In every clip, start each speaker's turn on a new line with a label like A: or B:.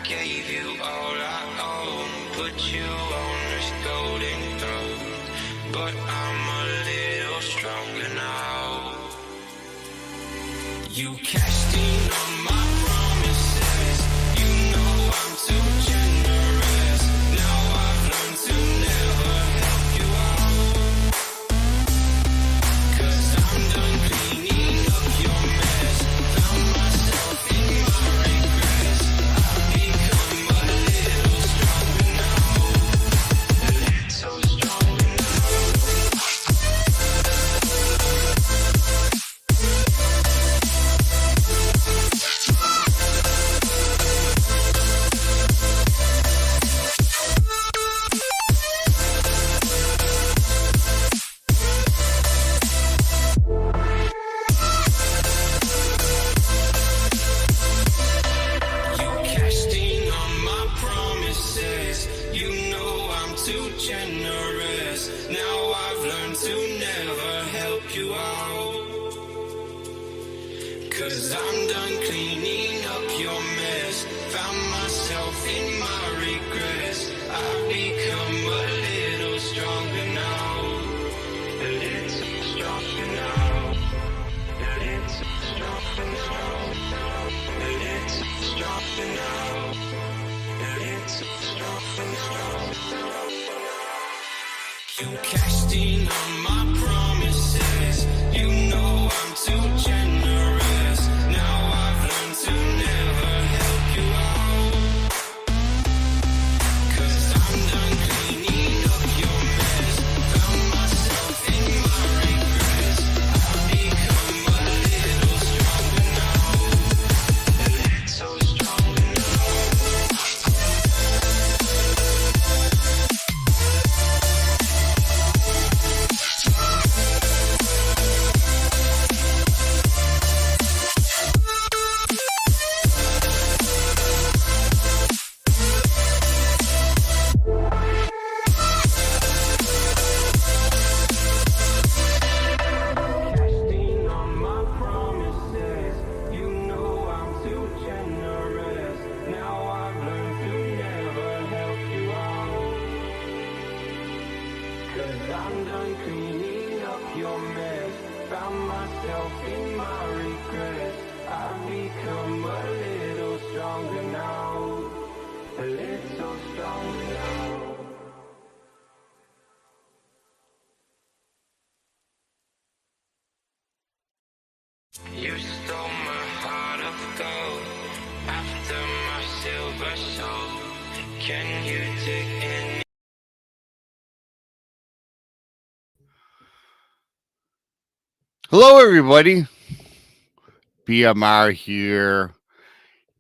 A: gave you all I own, put you on this golden throne, but I'm a little stronger now. You cashed in on my promises, you know I'm too generous. Now I've learned to never help you out, 'cause I'm done cleaning up your mess. Found myself in my regrets. I've become a little stronger now, a little stronger now. You cashed in on my promises, you know I'm too generous. Now I've learned to never help you out, 'cause I'm done cleaning up your mess. Found myself in my regrets. I've become a little stronger now, a little stronger now, a little stronger now, a little stronger now, a little stronger now. You cashed in on my promises, you know I'm too generous. Now I've learned to never help you out, 'cause I'm done cleaning up your mess. Found myself in my regrets. I've become a little stronger now, a little stronger now. Cashed in on my promises, you know I'm too generous. Now I've learned to never help you out, 'cause I'm done cleaning up your mess. Found myself in my regrets. I've become a little stronger now, a little stronger now. You stole my heart of gold after my silver soul. Can you take any?
B: Hello, everybody. BMR here.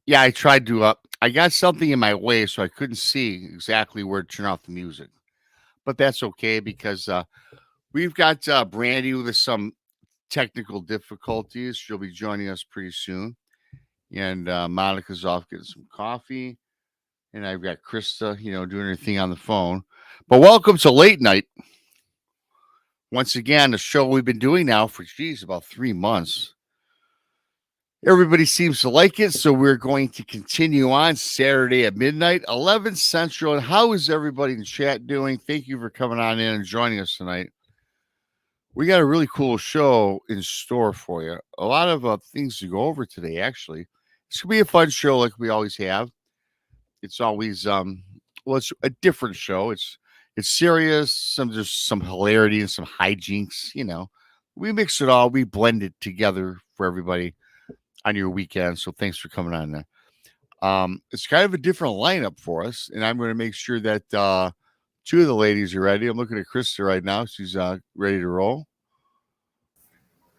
B: Yeah, I tried to. I got something in my way, so I couldn't see exactly where to turn off the music. But that's okay because we've got Brandi with some technical difficulties. She'll be joining us pretty soon. And Monica's off getting some coffee. And I've got Krista, doing her thing on the phone. But welcome to Late Night. Once again, a show we've been doing now for, about 3 months. Everybody seems to like it, so we're going to continue on Saturday at midnight, 11 Central. And how is everybody in chat doing? Thank you for coming on in and joining us tonight. We got a really cool show in store for you. A lot of things to go over today, actually. It's going to be a fun show like we always have. It's always, it's a different show. It's serious. There's some hilarity and some hijinks, We mix it all. We blend it together for everybody on your weekend. So thanks for coming on there. It's kind of a different lineup for us. And I'm going to make sure that two of the ladies are ready. I'm looking at Krista right now. She's ready to roll.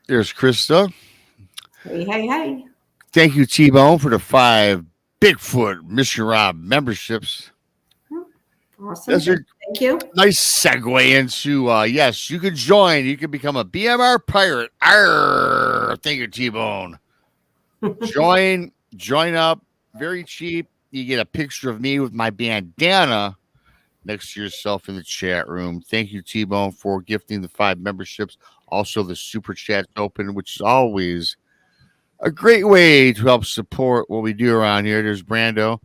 B: There's Krista.
C: Hey.
B: Thank you, T-Bone, for the 5 Bigfoot Mission Rob memberships.
C: Awesome. Thank you.
B: Nice segue into, yes, you can join. You can become a BMR pirate. Arr! Thank you, T-Bone. Join up. Very cheap. You get a picture of me with my bandana next to yourself in the chat room. Thank you, T-Bone, for gifting the 5 memberships. Also, the super chat's open, which is always a great way to help support what we do around here. There's Brando.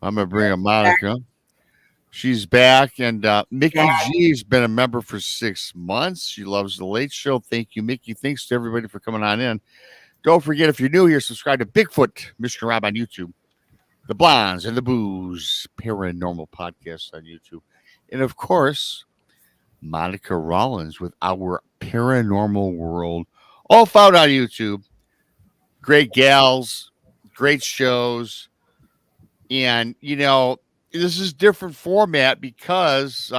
B: I'm gonna bring up Monica. She's back, and Mickey G's been a member for 6 months. She loves the Late Show. Thank you, Mickey. Thanks to everybody for coming on in. Don't forget, if you're new here, subscribe to Bigfoot, Mr. Rob on YouTube, The Blondes and the Booze Paranormal Podcast on YouTube, and of course, Monica Rollins with Our Paranormal World, all found on YouTube. Great gals, great shows, and this is different format because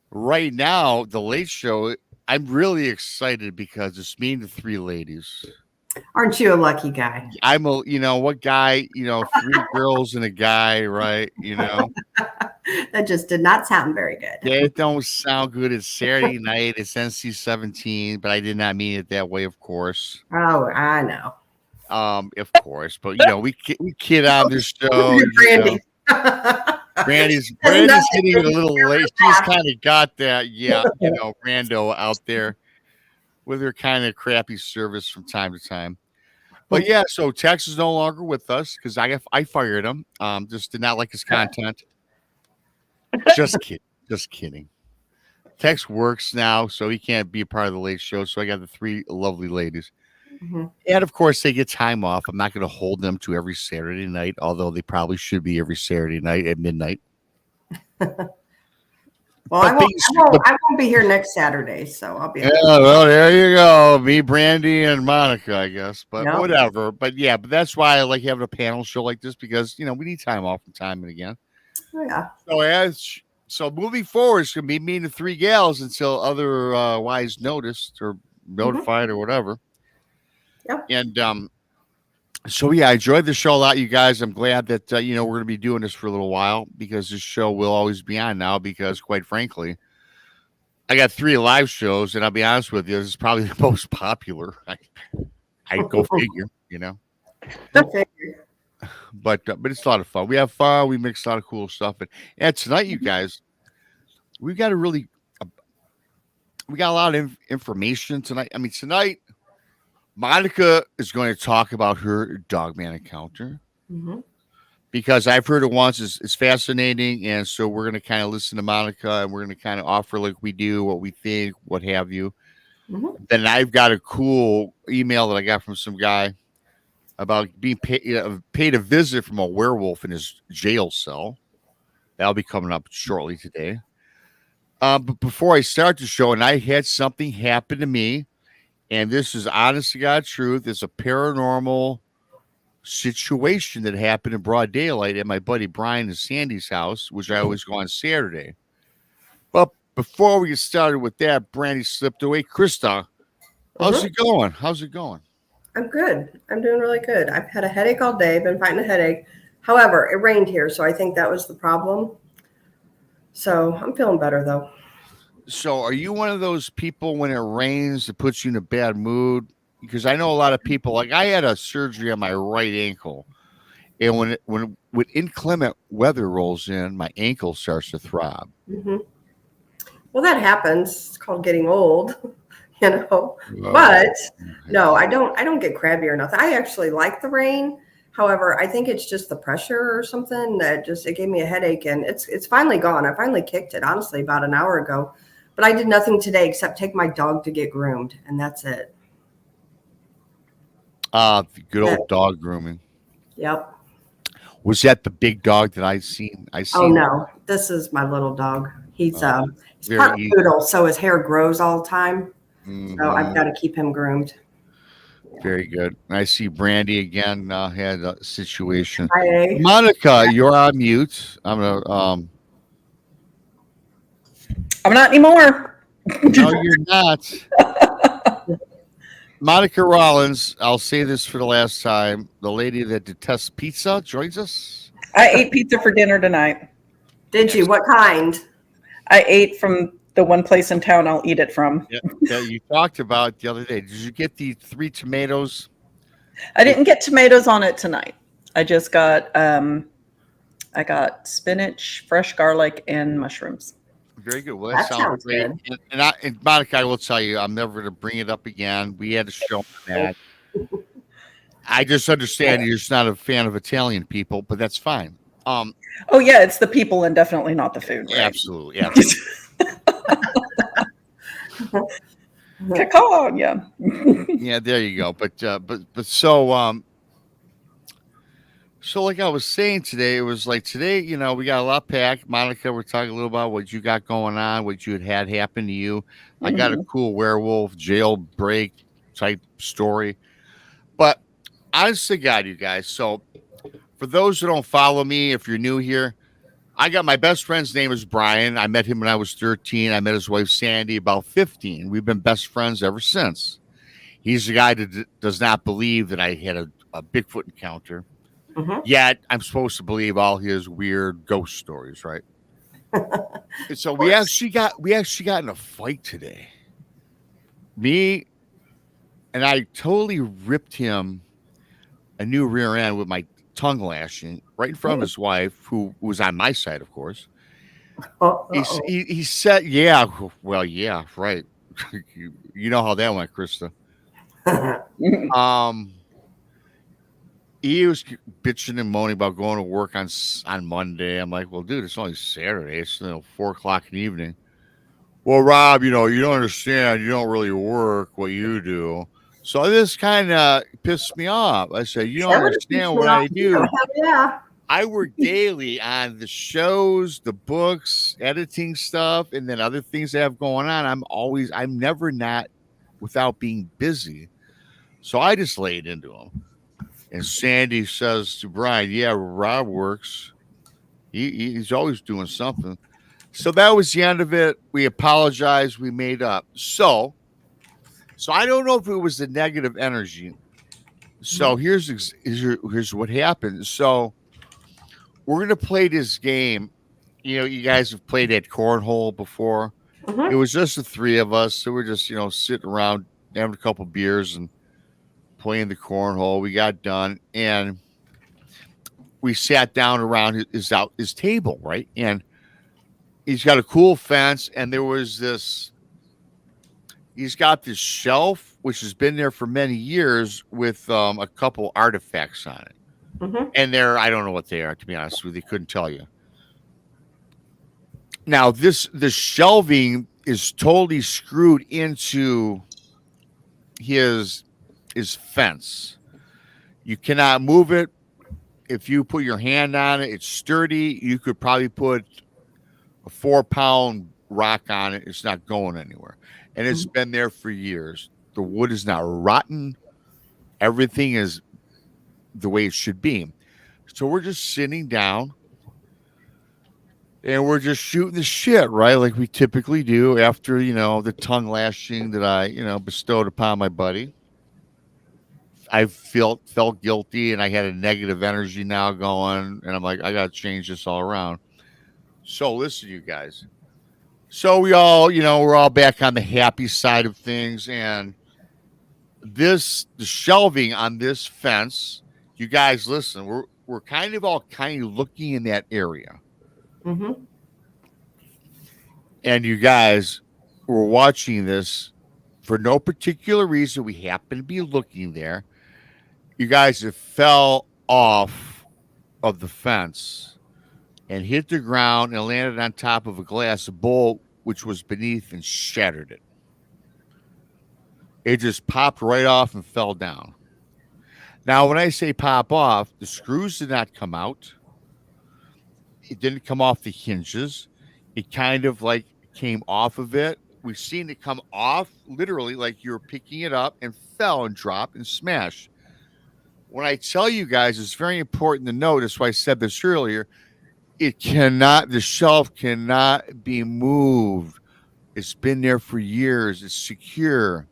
B: right now the Late Show, I'm really excited because it's me and the three ladies.
C: Aren't you a lucky guy?
B: I'm a what guy, 3 girls and a guy, right?
C: That just did not sound very good.
B: That don't sound good. It's Saturday night, it's NC-17, but I did not mean it that way, of course.
C: Oh, I know.
B: Of course, but we kid on this show.
C: Brandi.
B: Brandy's hitting it a little late. She's kind of got that, rando out there with her kind of crappy service from time to time. But yeah, so Tex is no longer with us because I fired him. Just did not like his content. Just kidding. Tex works now, so he can't be a part of the Late Show. So I got the 3 lovely ladies. Mm-hmm. And of course, they get time off. I'm not going to hold them to every Saturday night, although they probably should be every Saturday night at midnight.
C: Well, I won't be here next Saturday, so I'll be.
B: Yeah, well, there you go. Me, Brandi, and Monica, I guess. But whatever. But that's why I like having a panel show like this because we need time off from time and again.
C: Oh, yeah.
B: So moving forward, it's gonna be me and the 3 gals until otherwise noticed or notified or whatever.
C: Yep.
B: And so I enjoyed the show a lot, you guys. I'm glad that we're going to be doing this for a little while because this show will always be on now because, quite frankly, I got 3 live shows, and I'll be honest with you, this is probably the most popular. I go figure, But it's a lot of fun. We have fun. We mix a lot of cool stuff, and tonight, you guys, we got a lot of information tonight. I mean, tonight. Monica is going to talk about her Dogman encounter because I've heard it once. It's fascinating. And so we're going to kind of listen to Monica and we're going to kind of offer like we do, what we think, what have you. Then I've got a cool email that I got from some guy about being paid a visit from a werewolf in his jail cell. That'll be coming up shortly today. But before I start the show, and I had something happen to me. And this is honest to God truth. It's a paranormal situation that happened in broad daylight at my buddy Brian and Sandy's house, which I always go on Saturday. But before we get started with that, Brandi slipped away. Krista, how's it going?
C: I'm good. I'm doing really good. I've had a headache all day, been fighting a headache. However, it rained here, so I think that was the problem. So I'm feeling better, though.
B: So are you one of those people when it rains, it puts you in a bad mood? Because I know a lot of people, like I had a surgery on my right ankle. And when inclement weather rolls in, my ankle starts to throb.
C: Well, that happens. It's called getting old, But no, I don't get crabby or nothing. I actually like the rain. However, I think it's just the pressure or something that it gave me a headache, and it's finally gone. I finally kicked it, honestly, about an hour ago. But I did nothing today except take my dog to get groomed, and that's it.
B: Good old dog grooming.
C: Yep.
B: Was that the big dog that I seen?
C: Oh no, this is my little dog. He's part poodle, so his hair grows all the time. So I've got to keep him groomed.
B: Very good. I see Brandi again had a situation.
C: Hi.
B: Monica, you're on mute. I'm gonna
D: I'm not anymore.
B: No, you're not. Monica Rollins, I'll say this for the last time. The lady that detests pizza joins us.
D: I ate pizza for dinner tonight.
C: Did you? What kind?
D: I ate from the one place in town I'll eat it from.
B: Yeah, you talked about the other day. Did you get the 3 tomatoes?
D: I didn't get tomatoes on it tonight. I just got I got spinach, fresh garlic, and mushrooms.
B: Very good. Well, that sounds great. And Monica, I will tell you, I'm never going to bring it up again. We had a show on that. I just understand you're just not a fan of Italian people, but that's fine.
D: Oh yeah, it's the people and definitely not the food. Right?
B: Absolutely.
D: Caw, yeah.
B: Yeah, there you go. But so like I was saying today, it was like today, we got a lot packed. Monica, we're talking a little about what you got going on, what you had happen to you. I got a cool werewolf jailbreak type story. But honest to God, you guys, so for those who don't follow me, if you're new here, I got my best friend's name is Brian. I met him when I was 13. I met his wife, Sandy, about 15. We've been best friends ever since. He's the guy that does not believe that I had a Bigfoot encounter. Yet I'm supposed to believe all his weird ghost stories, right? And so we actually got in a fight today. Me and I totally ripped him a new rear end with my tongue lashing right in front of his wife, who was on my side, of course. He said, "Yeah, well, yeah, right. You know how that went, Krista." He was bitching and moaning about going to work on Monday. I'm like, "Well, dude, it's only Saturday. It's 4:00 in the evening." Well, Rob, you don't understand. You don't really work what you do. So this kind of pissed me off. I said, "You don't understand what I do.
C: Yeah.
B: I work daily on the shows, the books, editing stuff, and then other things I have going on. I'm never not without being busy." So I just laid into him. And Sandy says to Brian, "Yeah, Rob works. He's always doing something." So that was the end of it. We apologized. We made up. So I don't know if it was the negative energy. So here's what happened. So we're going to play this game. You guys have played at cornhole before. It was just the three of us. So we're just, sitting around having a couple beers and playing the cornhole. We got done and we sat down around his table, right? And he's got a cool fence, and there was he's got this shelf which has been there for many years with a couple artifacts on it. And I don't know what they are, to be honest with you. Couldn't tell you. Now the shelving is totally screwed into his fence. You cannot move it. If you put your hand on it, it's sturdy. You could probably put a 4-pound rock on it. It's not going anywhere. And it's been there for years. The wood is not rotten. Everything is the way it should be. So we're just sitting down and we're just shooting the shit, right? Like we typically do after, the tongue lashing that I, bestowed upon my buddy. I felt guilty and I had a negative energy now going, and I'm like, I got to change this all around. So listen, you guys. So we all, we're all back on the happy side of things, and the shelving on this fence, you guys listen, we're kind of looking in that area. And you guys were watching this for no particular reason. We happen to be looking there. You guys have fell off of the fence and hit the ground and landed on top of a glass bowl, which was beneath, and shattered it. It just popped right off and fell down. Now, when I say pop off, the screws did not come out. It didn't come off the hinges. It kind of like came off of it. We've seen it come off literally like you're picking it up and fell and dropped and smashed. When I tell you guys, it's very important to notice why I said this earlier. The shelf cannot be moved. It's been there for years. It's secure.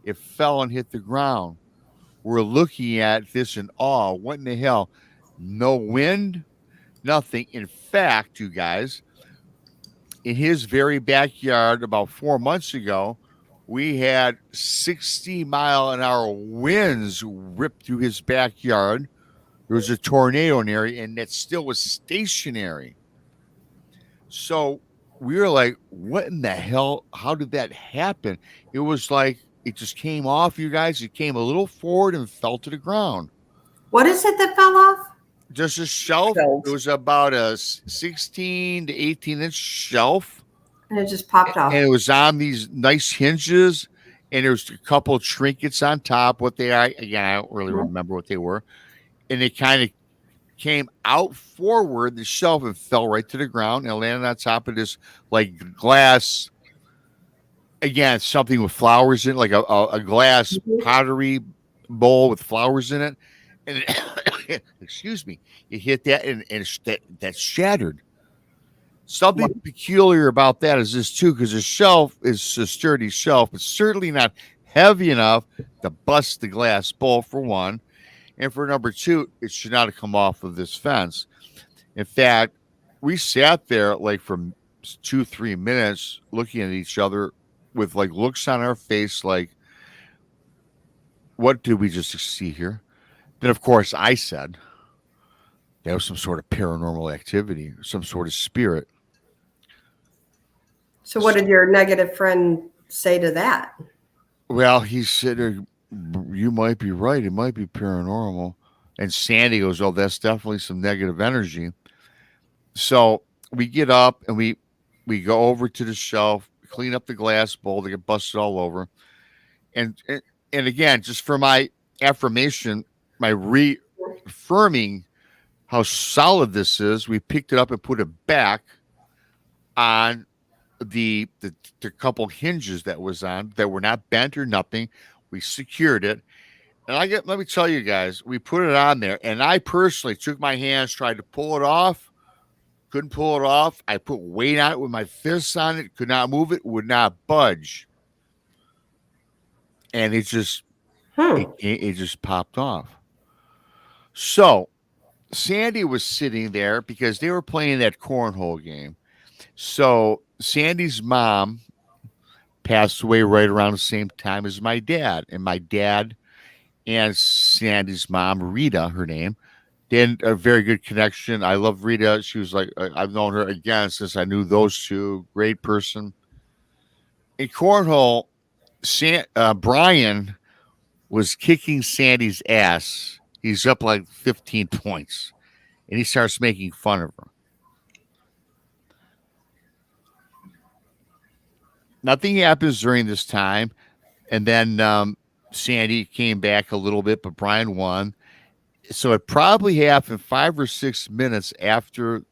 B: It fell and hit the ground. We're looking at this in awe. What in the hell? No wind, nothing. In fact, you guys, in his very backyard about 4 months ago, we had 60-mile-an-hour winds rip through his backyard. There was a tornado in there, and that still was stationary. So we were like, what in the hell? How did that happen? It was like it just came off, you guys. It came a little forward and fell to the ground.
C: What is it that fell off?
B: just a shelf.
D: Shelves.
B: It was about a 16 to 18-inch shelf.
C: And it just popped off.
B: And it was on these nice hinges. And there was a couple of trinkets on top. What they are, again, I don't really remember what they were. And it kind of came out forward, the shelf, and fell right to the ground and landed on top of this like glass. Again, something with flowers in it, like a glass pottery bowl with flowers in it. And it, excuse me, it hit that and that shattered. Something peculiar about that is this too, because the shelf is a sturdy shelf, but certainly not heavy enough to bust the glass bowl, for one. And for number two, it should not have come off of this fence. In fact, we sat there like for 2-3 minutes looking at each other with like looks on our face like, what did we just see here? Then, of course, I said there was some sort of paranormal activity, some sort of spirit.
C: So what did your negative friend say to that?
B: Well, he said, you might be right. It might be paranormal. And Sandy goes, oh, that's definitely some negative energy. So we get up and we go over to the shelf, clean up the glass bowl to get busted all over. And again, just for my affirmation, my reaffirming how solid this is, we picked it up and put it back on the couple hinges that was on that were not bent or nothing. We secured it. And let me tell you guys, we put it on there, and I personally took my hands, tried to pull it off, couldn't pull it off. I put weight on it with my fists on it, could not move it, would not budge. And it just it just popped off. So Sandy was sitting there because they were playing that cornhole game. So Sandy's mom passed away right around the same time as my dad. And my dad and Sandy's mom, Rita, her name, they had a very good connection. I love Rita. She was like, I've known her again since I knew those two. Great person. In cornhole, Brian was kicking Sandy's ass. He's up like 15 points. And he starts making fun of her. Nothing happens during this time. And then Sandy came back a little bit, but Brian won. So it probably happened 5 or 6 minutes after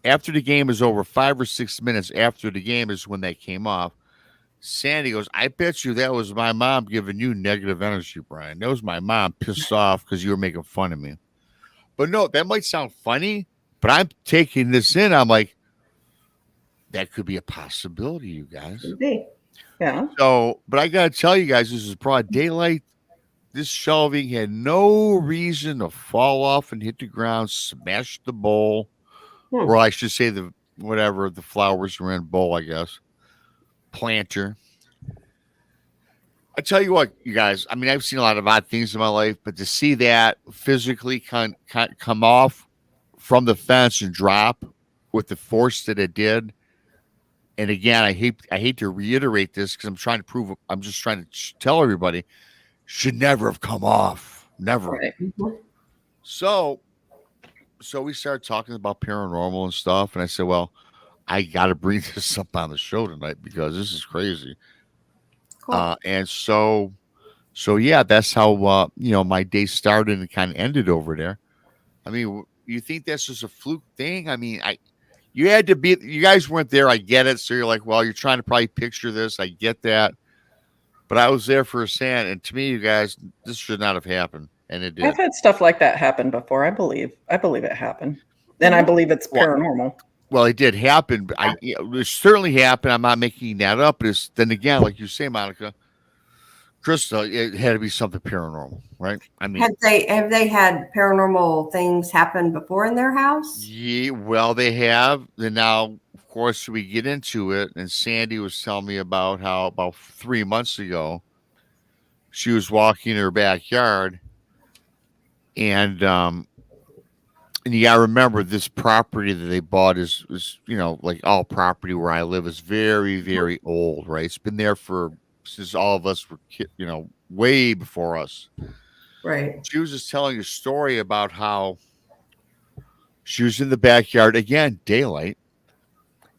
B: the game is over. 5 or 6 minutes after the game is when they came off. Sandy goes, I bet you that was my mom giving you negative energy, Brian. That was my mom pissed off because you were making fun of me. But no, that might sound funny, but I'm taking this in. I'm like, that could be a possibility, you guys.
D: Yeah.
B: So, but I got to tell you guys, this is broad daylight. This shelving had no reason to fall off and hit the ground, smash the bowl, or I should say the flowers were in bowl, I guess. Planter. I tell you what, you guys, I mean, I've seen a lot of odd things in my life, but to see that physically come off from the fence and drop with the force that it did. And again, I hate to reiterate this because I'm just trying to tell everybody, should never have come off. Never.
D: Right.
B: So we started talking about paranormal and stuff. And I said, well, I got to bring this up on the show tonight because this is crazy. Cool. And so yeah, that's how, my day started and kind of ended over there. I mean, you think that's just a fluke thing? I mean, you guys weren't there. I get it. So you're like, well, you're trying to probably picture this. I get that. But I was there firsthand. And to me, you guys, this should not have happened. And it did.
D: I've had stuff like that happen before. I believe it happened. And I believe it's paranormal.
B: Well, it did happen. But it certainly happened. I'm not making that up. But then again, like you say, Monica, Krista, it had to be something paranormal, right? I mean,
C: have they had paranormal things happen before in their house?
B: Yeah, well, they have. And now, of course, we get into it. And Sandy was telling me about how about 3 months ago, she was walking in her backyard, and you gotta remember this property that they bought is like all property where I live is very, very old, right? It's been there since all of us were way before us.
C: Right.
B: She was just telling a story about how she was in the backyard again, daylight,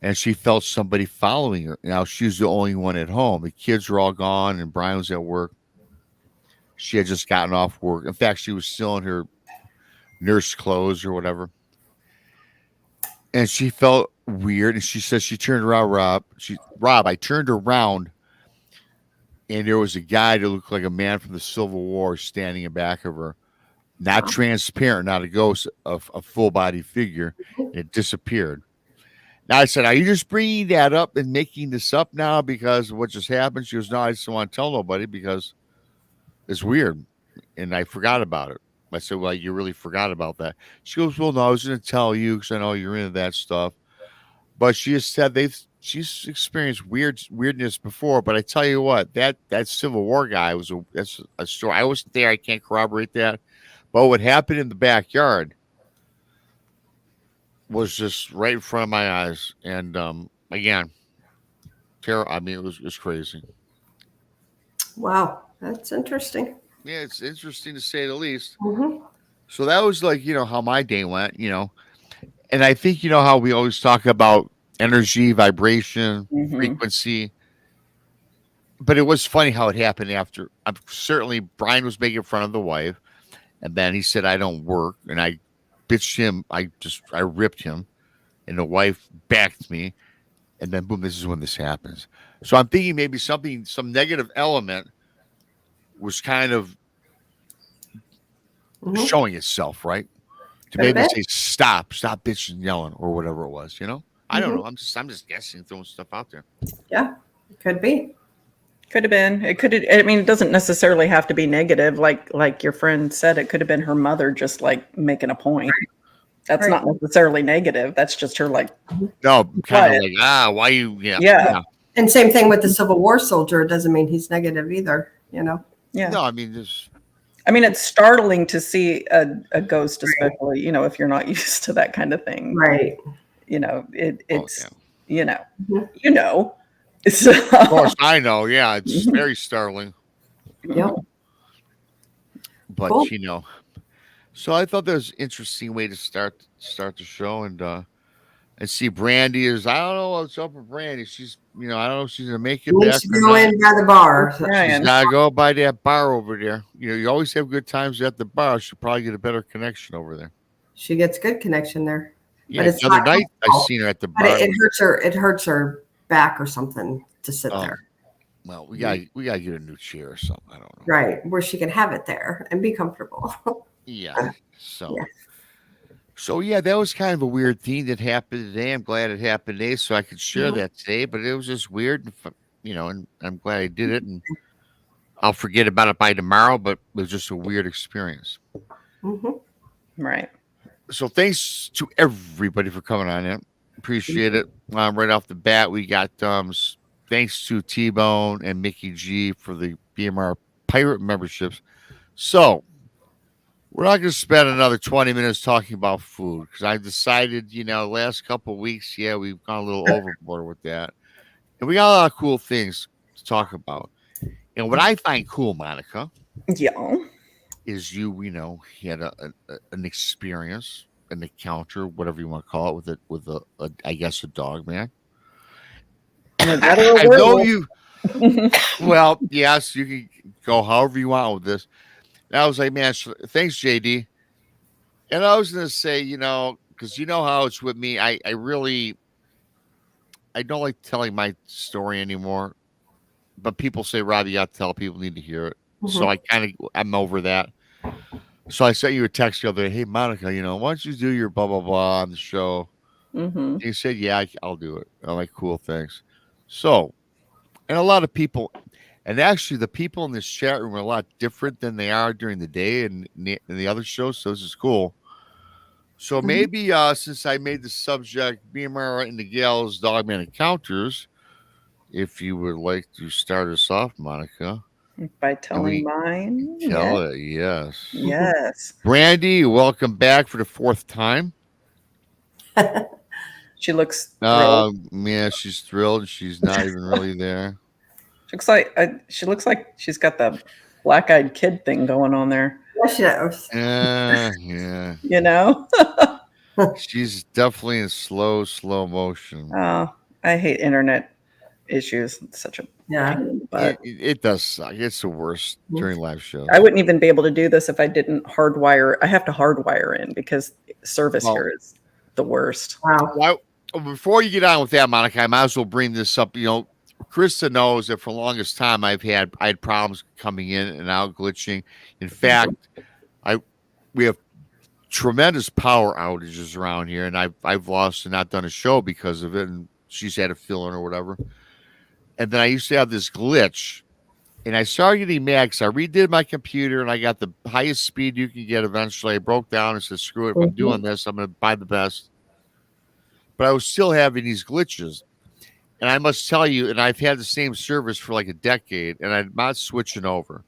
B: and she felt somebody following her. Now she was the only one at home. The kids were all gone, and Brian was at work. She had just gotten off work. In fact, she was still in her nurse clothes or whatever. And she felt weird. And she says she turned around, Rob, I turned around, and there was a guy that looked like a man from the Civil War standing in back of her. Not transparent, not a ghost, of a full body figure. It disappeared. Now I said, are you just bringing that up and making this up now because of what just happened? She goes, no, I just don't want to tell nobody because it's weird. And I forgot about it. I said, well, you really forgot about that. She goes, well, no, I was going to tell you because I know you're into that stuff. But she just said she's experienced weirdness before. But I tell you what, that Civil War guy that's a story. I wasn't there. I can't corroborate that. But what happened in the backyard was just right in front of my eyes. And again, terror. I mean, it was crazy.
C: Wow. That's interesting.
B: Yeah, it's interesting to say the least.
C: Mm-hmm.
B: So that was like, how my day went, And I think, how we always talk about energy, vibration, frequency. But it was funny how it happened after. Certainly, Brian was making fun of the wife. And then he said, I don't work. And I bitched him. I ripped him. And the wife backed me. And then, boom, this is when this happens. So I'm thinking maybe some negative element was kind of showing itself, right? To maybe say, stop bitching and yelling or whatever it was, I don't know. I'm just guessing, throwing stuff out there.
C: Yeah, it could be.
D: Could have been. It could have, I mean, it doesn't necessarily have to be negative. Like your friend said, it could have been her mother just like making a point. That's not necessarily negative. That's just her
B: no, kind of like, why you,
D: yeah.
C: And same thing with the Civil War soldier. It doesn't mean he's negative either,
D: Yeah.
B: No, I mean,
D: it's startling to see a ghost, especially, if you're not used to that kind of thing.
C: Right.
D: It's,
C: Mm-hmm.
D: So,
B: of course, I know. Yeah, it's very startling.
C: Yep.
B: But
C: Cool.
B: so I thought that was an interesting way to start the show, and see Brandi is. I don't know what's up with Brandi. She's, I don't know if she's gonna make it back.
C: Needs to go in by the bar.
B: She's gotta go by that bar over there. You always have good times at the bar. She'll probably get a better connection over there.
C: She gets good connection there.
B: Yeah, the other night I seen her at the bar.
C: But it hurts her. It hurts her back or something to sit there.
B: Well, we gotta get a new chair or something. I don't know.
C: Right, where she can have it there and be comfortable.
B: Yeah. So yeah, that was kind of a weird thing that happened today. I'm glad it happened today, so I could share that today. But it was just weird, and I'm glad I did it. And I'll forget about it by tomorrow. But it was just a weird experience.
D: Right.
B: So thanks to everybody for coming on in. Appreciate it. Right off the bat, we got thanks to T-Bone and Mickey G for the BMR Pirate memberships. So we're not going to spend another 20 minutes talking about food because I decided, last couple of weeks, we've gone a little overboard with that. And we got a lot of cool things to talk about. And what I find cool, Monica, is you had an experience, an encounter, whatever you want to call it, with a I guess a Dogman. I know you. Well, yes, you can go however you want with this. And I was like, man, thanks, JD. And I was gonna say, because how it's with me, I don't like telling my story anymore. But people say, Rob, you got to tell people need to hear it. So I'm over that. So I sent you a text the other day. Hey, Monica, why don't you do your blah, blah, blah on the show? You said, yeah, I'll do it. I'm like, cool, thanks. So, and a lot of people, and actually the people in this chat room are a lot different than they are during the day and in the other shows. So this is cool. So maybe since I made the subject BMR and the Gals Dogman Encounters, if you would like to start us off, Monica.
D: By telling mine.
B: Tell it, yes.
D: Yes.
B: Brandi, welcome back for the fourth time.
D: She looks thrilled.
B: Yeah, she's thrilled. She's not even really there.
D: She looks like she's got the black-eyed kid thing going on there.
C: She knows.
B: Yeah.
D: You know?
B: She's definitely in slow motion.
D: Oh, I hate internet issues. It's such a
C: Yeah.
D: pain, but
B: It does suck. It's the worst during live shows.
D: I wouldn't even be able to do this if I didn't hardwire. I have to hardwire in because service here is the worst.
C: Wow.
B: Well, before you get on with that, Monica, I might as well bring this up. You know, Krista knows that for the longest time I had problems coming in and out, glitching. In fact, we have tremendous power outages around here, and I've lost and not done a show because of it, and she's had a fill in or whatever. And then I used to have this glitch, and I started getting mad because I redid my computer and I got the highest speed you can get. Eventually, I broke down and said, "Screw it! If I'm doing this, I'm going to buy the best." But I was still having these glitches, and I must tell you, and I've had the same service for like a decade, and I'm not switching over.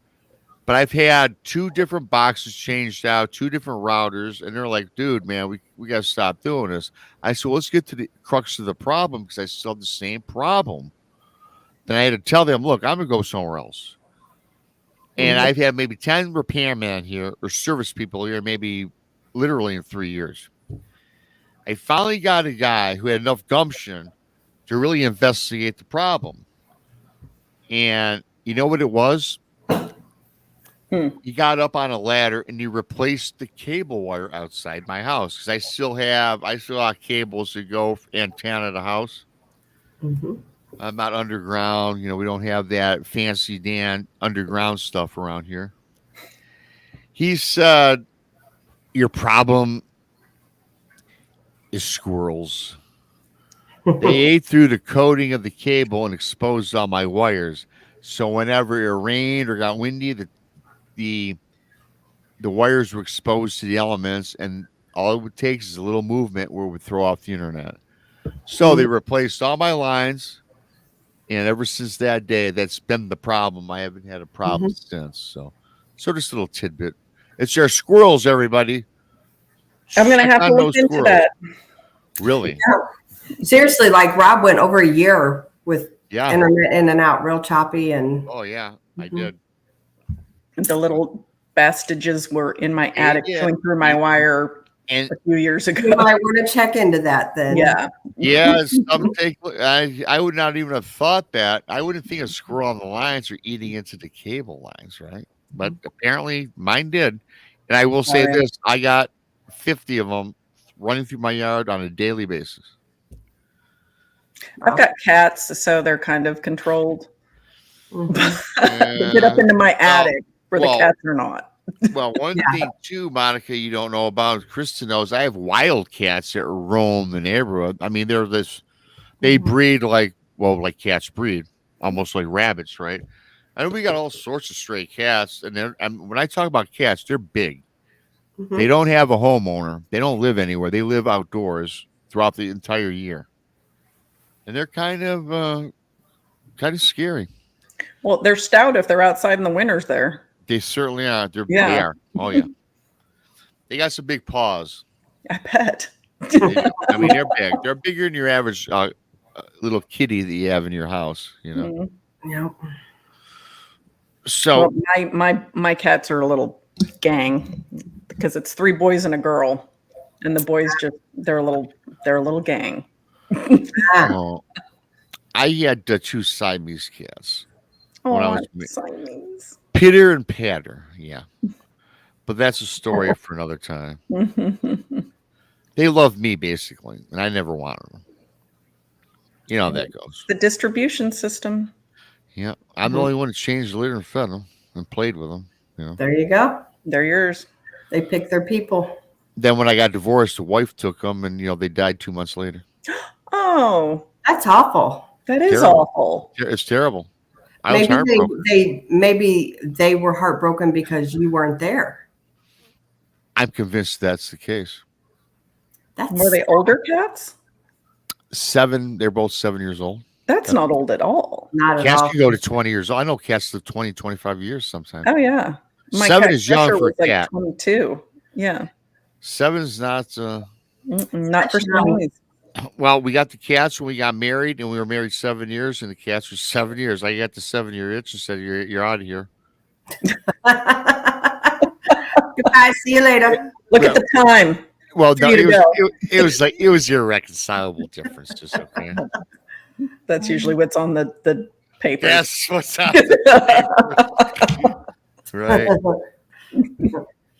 B: But I've had 2 different boxes changed out, 2 different routers, and they're like, "Dude, man, we got to stop doing this." I said, well, "Let's get to the crux of the problem because I still have the same problem." Then I had to tell them, "Look, I'm going to go somewhere else." And I've had maybe 10 repairmen here or service people here, maybe literally in 3 years. I finally got a guy who had enough gumption to really investigate the problem. And you know what it was? He got up on a ladder and he replaced the cable wire outside my house because I still have cables that go antenna to house. I'm not underground. You know, we don't have that fancy Dan underground stuff around here. He said, "Your problem is squirrels. They ate through the coating of the cable and exposed all my wires. So whenever it rained or got windy, the wires were exposed to the elements, and all it would take is a little movement where it would throw off the internet." So they replaced all my lines, and ever since that day, that's been the problem. I haven't had a problem since. So just a little tidbit. It's your squirrels, everybody.
D: I'm going to have to look into that.
B: Really?
C: Yeah. Seriously, like Rob went over a year with
B: Yeah.
C: internet in and out, real choppy. And
B: Oh, yeah, I did.
D: The little bastages were in my attic going through my wire
B: And
D: a few years ago.
C: you might want to check into that then.
D: Yeah.
B: yes, I would not even have thought that. I wouldn't think a squirrel on the lines are eating into the cable lines, right? But apparently mine did. And I will say this, I got 50 of them running through my yard on a daily basis.
D: I've got cats, so they're kind of controlled. They get up into my attic where the cats are not.
B: Well, one thing too, Monica, you don't know about, Krista knows, I have wild cats that roam the neighborhood. I mean, they breed like cats breed, almost like rabbits, right? And we got all sorts of stray cats, and when I talk about cats, they're big. They don't have a homeowner. They don't live anywhere. They live outdoors throughout the entire year, and they're kind of scary.
D: Well, they're stout if they're outside in the winters there.
B: They certainly are. They are. Oh, yeah. They got some big paws.
D: I bet.
B: I mean, they're big. They're bigger than your average little kitty that you have in your house, you know?
C: Yeah.
B: So
D: well, my cats are a little gang because it's 3 boys and a girl. And the boys they're a little gang.
B: I had 2 Siamese cats.
D: Oh, Siamese.
B: Pitter and Patter, yeah. But that's a story for another time. They love me, basically, and I never wanted them. You know how that goes.
D: The distribution system.
B: Yeah, I'm the only one that changed the litter and fed them and played with them. You know?
C: There you go.
D: They're yours.
C: They pick their people.
B: Then when I got divorced, the wife took them, and they died 2 months later.
D: Oh,
C: that's awful.
D: That is awful.
B: It's terrible. I was heartbroken.
C: Maybe they were heartbroken because you weren't there.
B: I'm convinced that's the case.
D: Were they older cats?
B: 7. They're both 7 years old.
D: That's not old at all.
C: Not at
B: cats
C: all.
B: can go to 20 years old. I know cats live 20, 25 years sometimes.
D: Oh, yeah. My
B: 7 is young for a cat.
D: 22. Yeah.
B: 7 is not.
D: Not for Siamese.
B: Well, we got the cats when we got married, and we were married 7 years, and the cats were 7 years. I got the 7-year itch and said, "You're out of here."
C: Goodbye. See you later.
D: Look at the time.
B: Well, no,
D: you to go.
B: it was like it was irreconcilable differences. Okay,
D: That's usually what's on the paper.
B: yes, what's up? The paper. Right.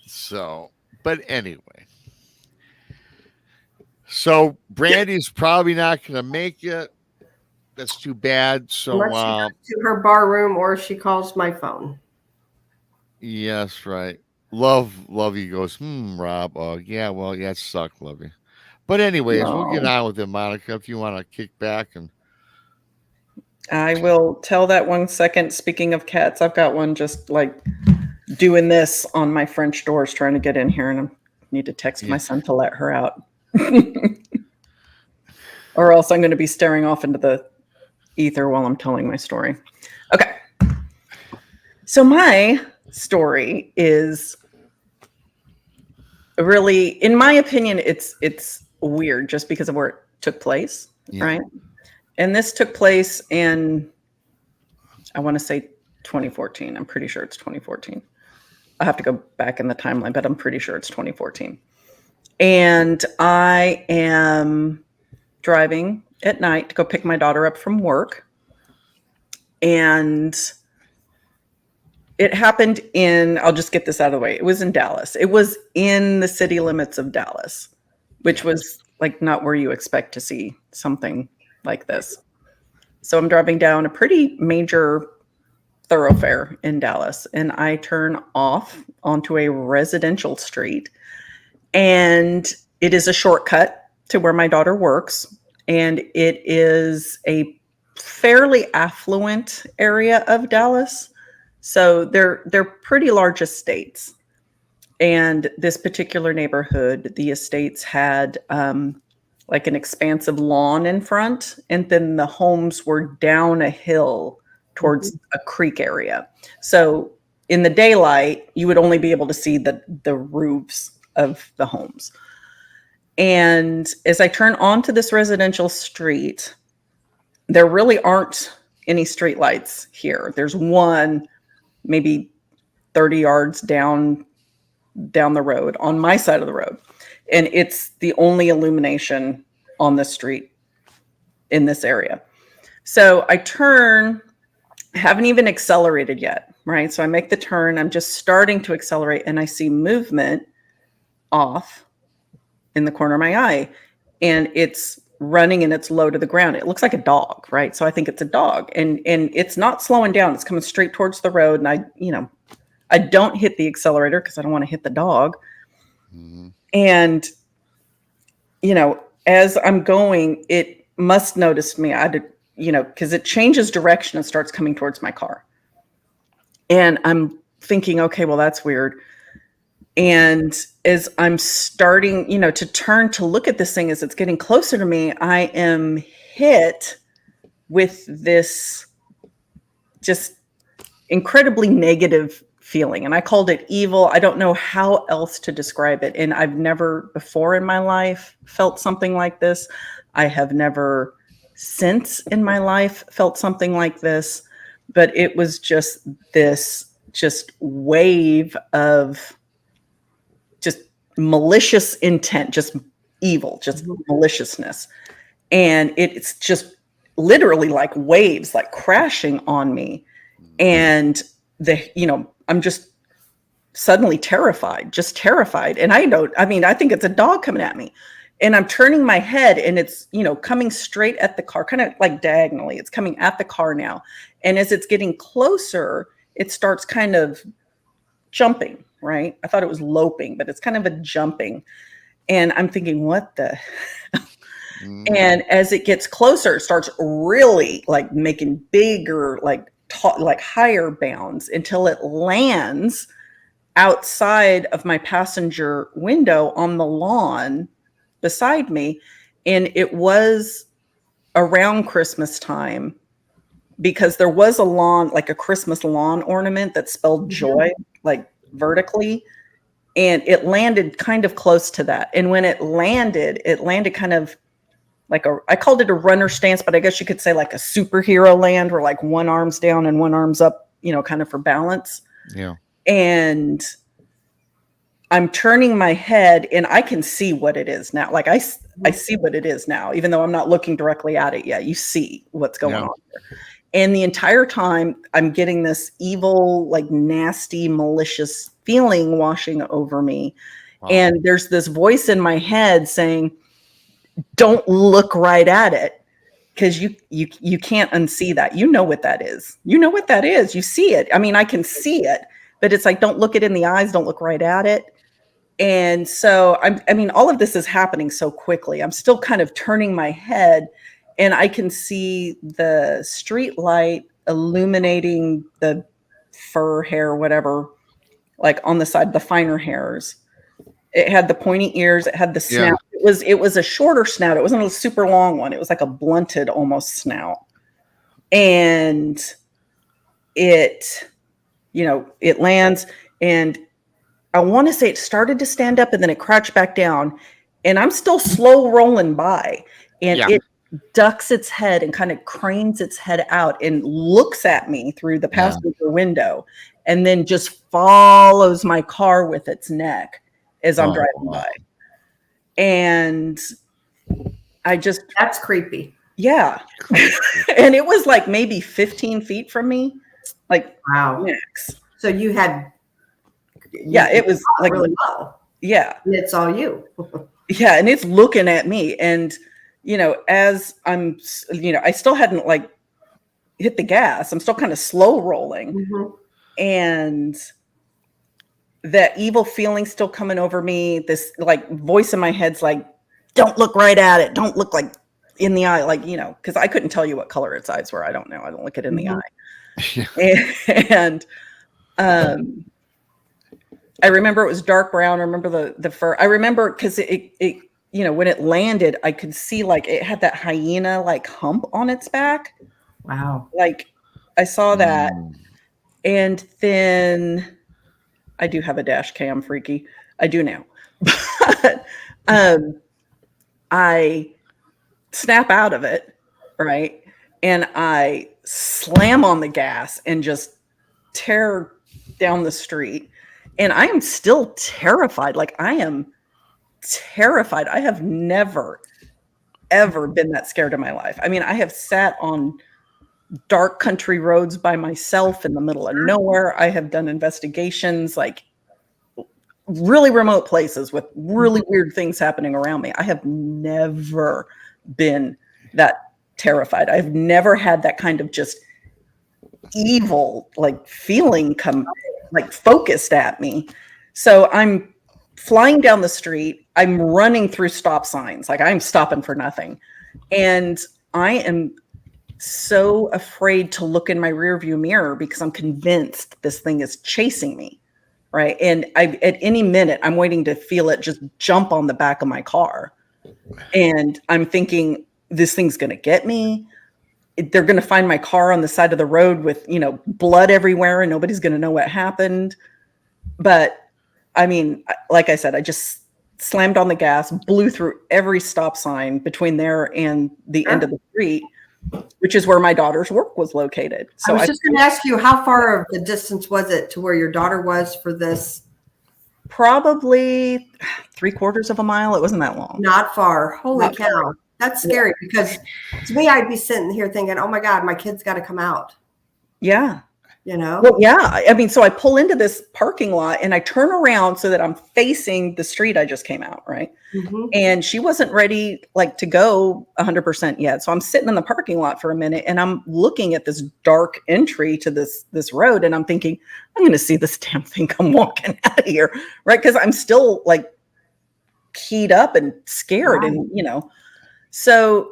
B: So, but anyway, so Brandy's probably not going to make it. That's too bad. So,
C: Unless she goes to her bar room or she calls my phone.
B: yes, right. Love you goes, Rob. Yeah, well, yeah, it sucked, Lovey. But anyways, we'll get on with it, Monica, if you want to kick back. And
D: I will tell that 1 second. Speaking of cats, I've got one just like doing this on my French doors, trying to get in here, and I need to text my son to let her out. Or else I'm going to be staring off into the ether while I'm telling my story. Okay. So my story is really, in my opinion, it's weird just because of where it took place, right? And this took place in, I want to say 2014. I'm pretty sure it's 2014. I have to go back in the timeline, but I'm pretty sure it's 2014. And I am driving at night to go pick my daughter up from work. And it happened in, I'll just get this out of the way. It was in Dallas. It was in the city limits of Dallas, which was like not where you expect to see something like this. So I'm driving down a pretty major thoroughfare in Dallas, and I turn off onto a residential street, and it is a shortcut to where my daughter works. And it is a fairly affluent area of Dallas. So they're pretty large estates. And this particular neighborhood, the estates had like an expansive lawn in front, and then the homes were down a hill towards a creek area. So in the daylight, you would only be able to see the roofs of the homes. And as I turn onto this residential street, there really aren't any street lights here. There's one maybe 30 yards down the road on my side of the road. And it's the only illumination on the street in this area. So I turn, haven't even accelerated yet, right? So I make the turn, I'm just starting to accelerate, and I see movement off in the corner of my eye, and it's running and it's low to the ground. It looks like a dog, right? So I think it's a dog, and it's not slowing down. It's coming straight towards the road. And I don't hit the accelerator because I don't want to hit the dog. Mm-hmm. And, as I'm going, it must notice me. Because it changes direction and starts coming towards my car. And I'm thinking, okay, well, that's weird. And as I'm starting, to turn to look at this thing, as it's getting closer to me, I am hit with this just incredibly negative feeling. And I called it evil. I don't know how else to describe it. And I've never before in my life felt something like this. I have never since in my life felt something like this. But it was just this wave of just malicious intent, just evil, just maliciousness. And it's just literally like waves, like crashing on me. And I'm just suddenly terrified. And I think it's a dog coming at me. And I'm turning my head, and it's, coming straight at the car, kind of like diagonally. It's coming at the car now. And as it's getting closer, it starts kind of jumping, right? I thought it was loping, but it's kind of a jumping. And I'm thinking, what the? And as it gets closer, it starts really like making bigger, like higher bounds until it lands outside of my passenger window on the lawn beside me. And it was around Christmas time, because there was a lawn, like a Christmas lawn ornament that spelled joy, like vertically. And it landed kind of close to that. And when it landed kind of like I called it a runner stance, but I guess you could say like a superhero land, where like one arm's down and one arm's up, kind of for balance.
B: Yeah.
D: And I'm turning my head and I can see what it is now. Like I see what it is now, even though I'm not looking directly at it yet. You see what's going on there. And the entire time I'm getting this evil, like nasty, malicious feeling washing over me. Wow. And there's this voice in my head saying, don't look right at it. Because you can't unsee that. You know what that is. You know what that is. You see it. I mean, I can see it, but it's like, don't look it in the eyes. Don't look right at it. And so, I mean, all of this is happening so quickly. I'm still kind of turning my head and I can see the street light illuminating the fur hair, whatever, like on the side, the finer hairs. It had the pointy ears. It had the snout. Yeah. It was a shorter snout. It wasn't a super long one. It was like a blunted almost snout. And it, it lands, and I want to say it started to stand up and then it crouched back down, and I'm still slow rolling by, and it ducks its head and kind of cranes its head out and looks at me through the passenger window, and then just follows my car with its neck as I'm driving by. And that's creepy. Yeah. And it was like maybe 15 feet from me. Like, wow. Max. So you had, it was like really low. Yeah. And it's all you. Yeah. And it's looking at me. And, as I'm, I still hadn't like hit the gas. I'm still kind of slow rolling. Mm-hmm. And that evil feeling still coming over me. This like voice in my head's like, don't look right at it. Don't look like in the eye. Like, because I couldn't tell you what color its eyes were. I don't know. I don't look it in the eye. And I remember it was dark brown. I remember the fur. I remember because it when it landed, I could see like it had that hyena like hump on its back. Wow. Like I saw that. And then I do have a dash cam, freaky. I do now. But I snap out of it, right? And I slam on the gas and just tear down the street. And I am still terrified. Like I am terrified. I have never, ever been that scared in my life. I mean, I have sat on dark country roads by myself in the middle of nowhere. I have done investigations like really remote places with really weird things happening around me. I have never been that terrified. I've never had that kind of just evil like feeling come like focused at me. So I'm flying down the street. I'm running through stop signs. Like I'm stopping for nothing. And I am so afraid to look in my rearview mirror because I'm convinced this thing is chasing me. Right. And at any minute, I'm waiting to feel it just jump on the back of my car. And I'm thinking, this thing's going to get me. They're going to find my car on the side of the road with, blood everywhere, and nobody's going to know what happened. But I mean, like I said, I just slammed on the gas, blew through every stop sign between there and the end of the street, which is where my daughter's work was located. So I was just going to ask you, how far of the distance was it to where your daughter was for this? Probably 3/4 of a mile. It wasn't that long. Not far. Holy cow. That's scary because to me, I'd be sitting here thinking, oh my God, my kid's got to come out. Yeah. Well, yeah. I mean, so I pull into this parking lot and I turn around so that I'm facing the street I just came out. Right. Mm-hmm. And she wasn't ready like to go 100% yet. So I'm sitting in the parking lot for a minute and I'm looking at this dark entry to this road. And I'm thinking, I'm going to see this damn thing come walking out of here. Right. Cause I'm still like keyed up and scared. Wow. And, so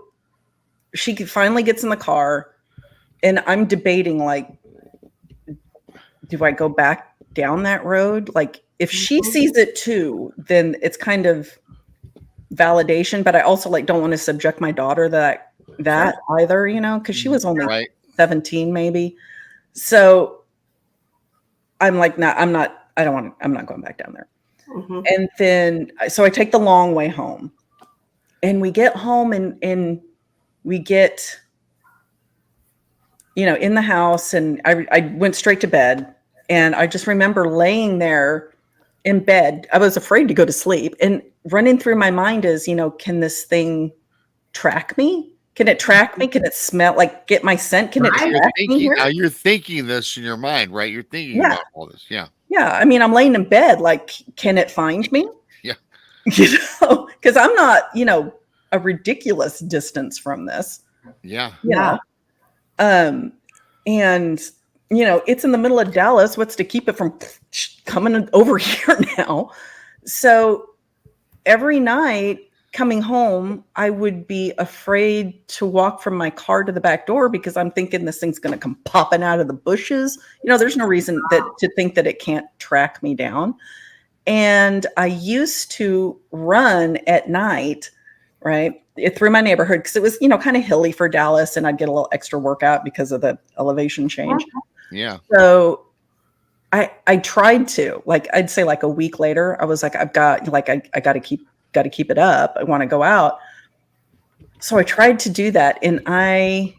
D: she finally gets in the car and I'm debating, like, do I go back down that road? Like if she sees it too, then it's kind of validation, but I also like don't want to subject my daughter that either, because she was only 17 maybe. So I'm like, I'm not going back down there. Mm-hmm. And then, so I take the long way home and we get home and we get, in the house, and I went straight to bed. And I just remember laying there in bed. I was afraid to go to sleep, and running through my mind is, can this thing track me? Can it track me? Can it smell, like get my scent? Can it track me here?
B: Now you're thinking this in your mind, right? You're thinking about all this. Yeah.
D: Yeah. I mean, I'm laying in bed. Like, can it find me?
B: Yeah.
D: Because I'm not, a ridiculous distance from this.
B: Yeah.
D: Yeah. And, it's in the middle of Dallas. What's to keep it from coming over here now? So every night coming home, I would be afraid to walk from my car to the back door because I'm thinking this thing's going to come popping out of the bushes. There's no reason to think that it can't track me down. And I used to run at night, right, through my neighborhood because it was, kind of hilly for Dallas, and I'd get a little extra workout because of the elevation change.
B: Yeah.
D: So I tried to, like, I'd say like a week later, I was like, I got to keep it up. I want to go out. So I tried to do that, and I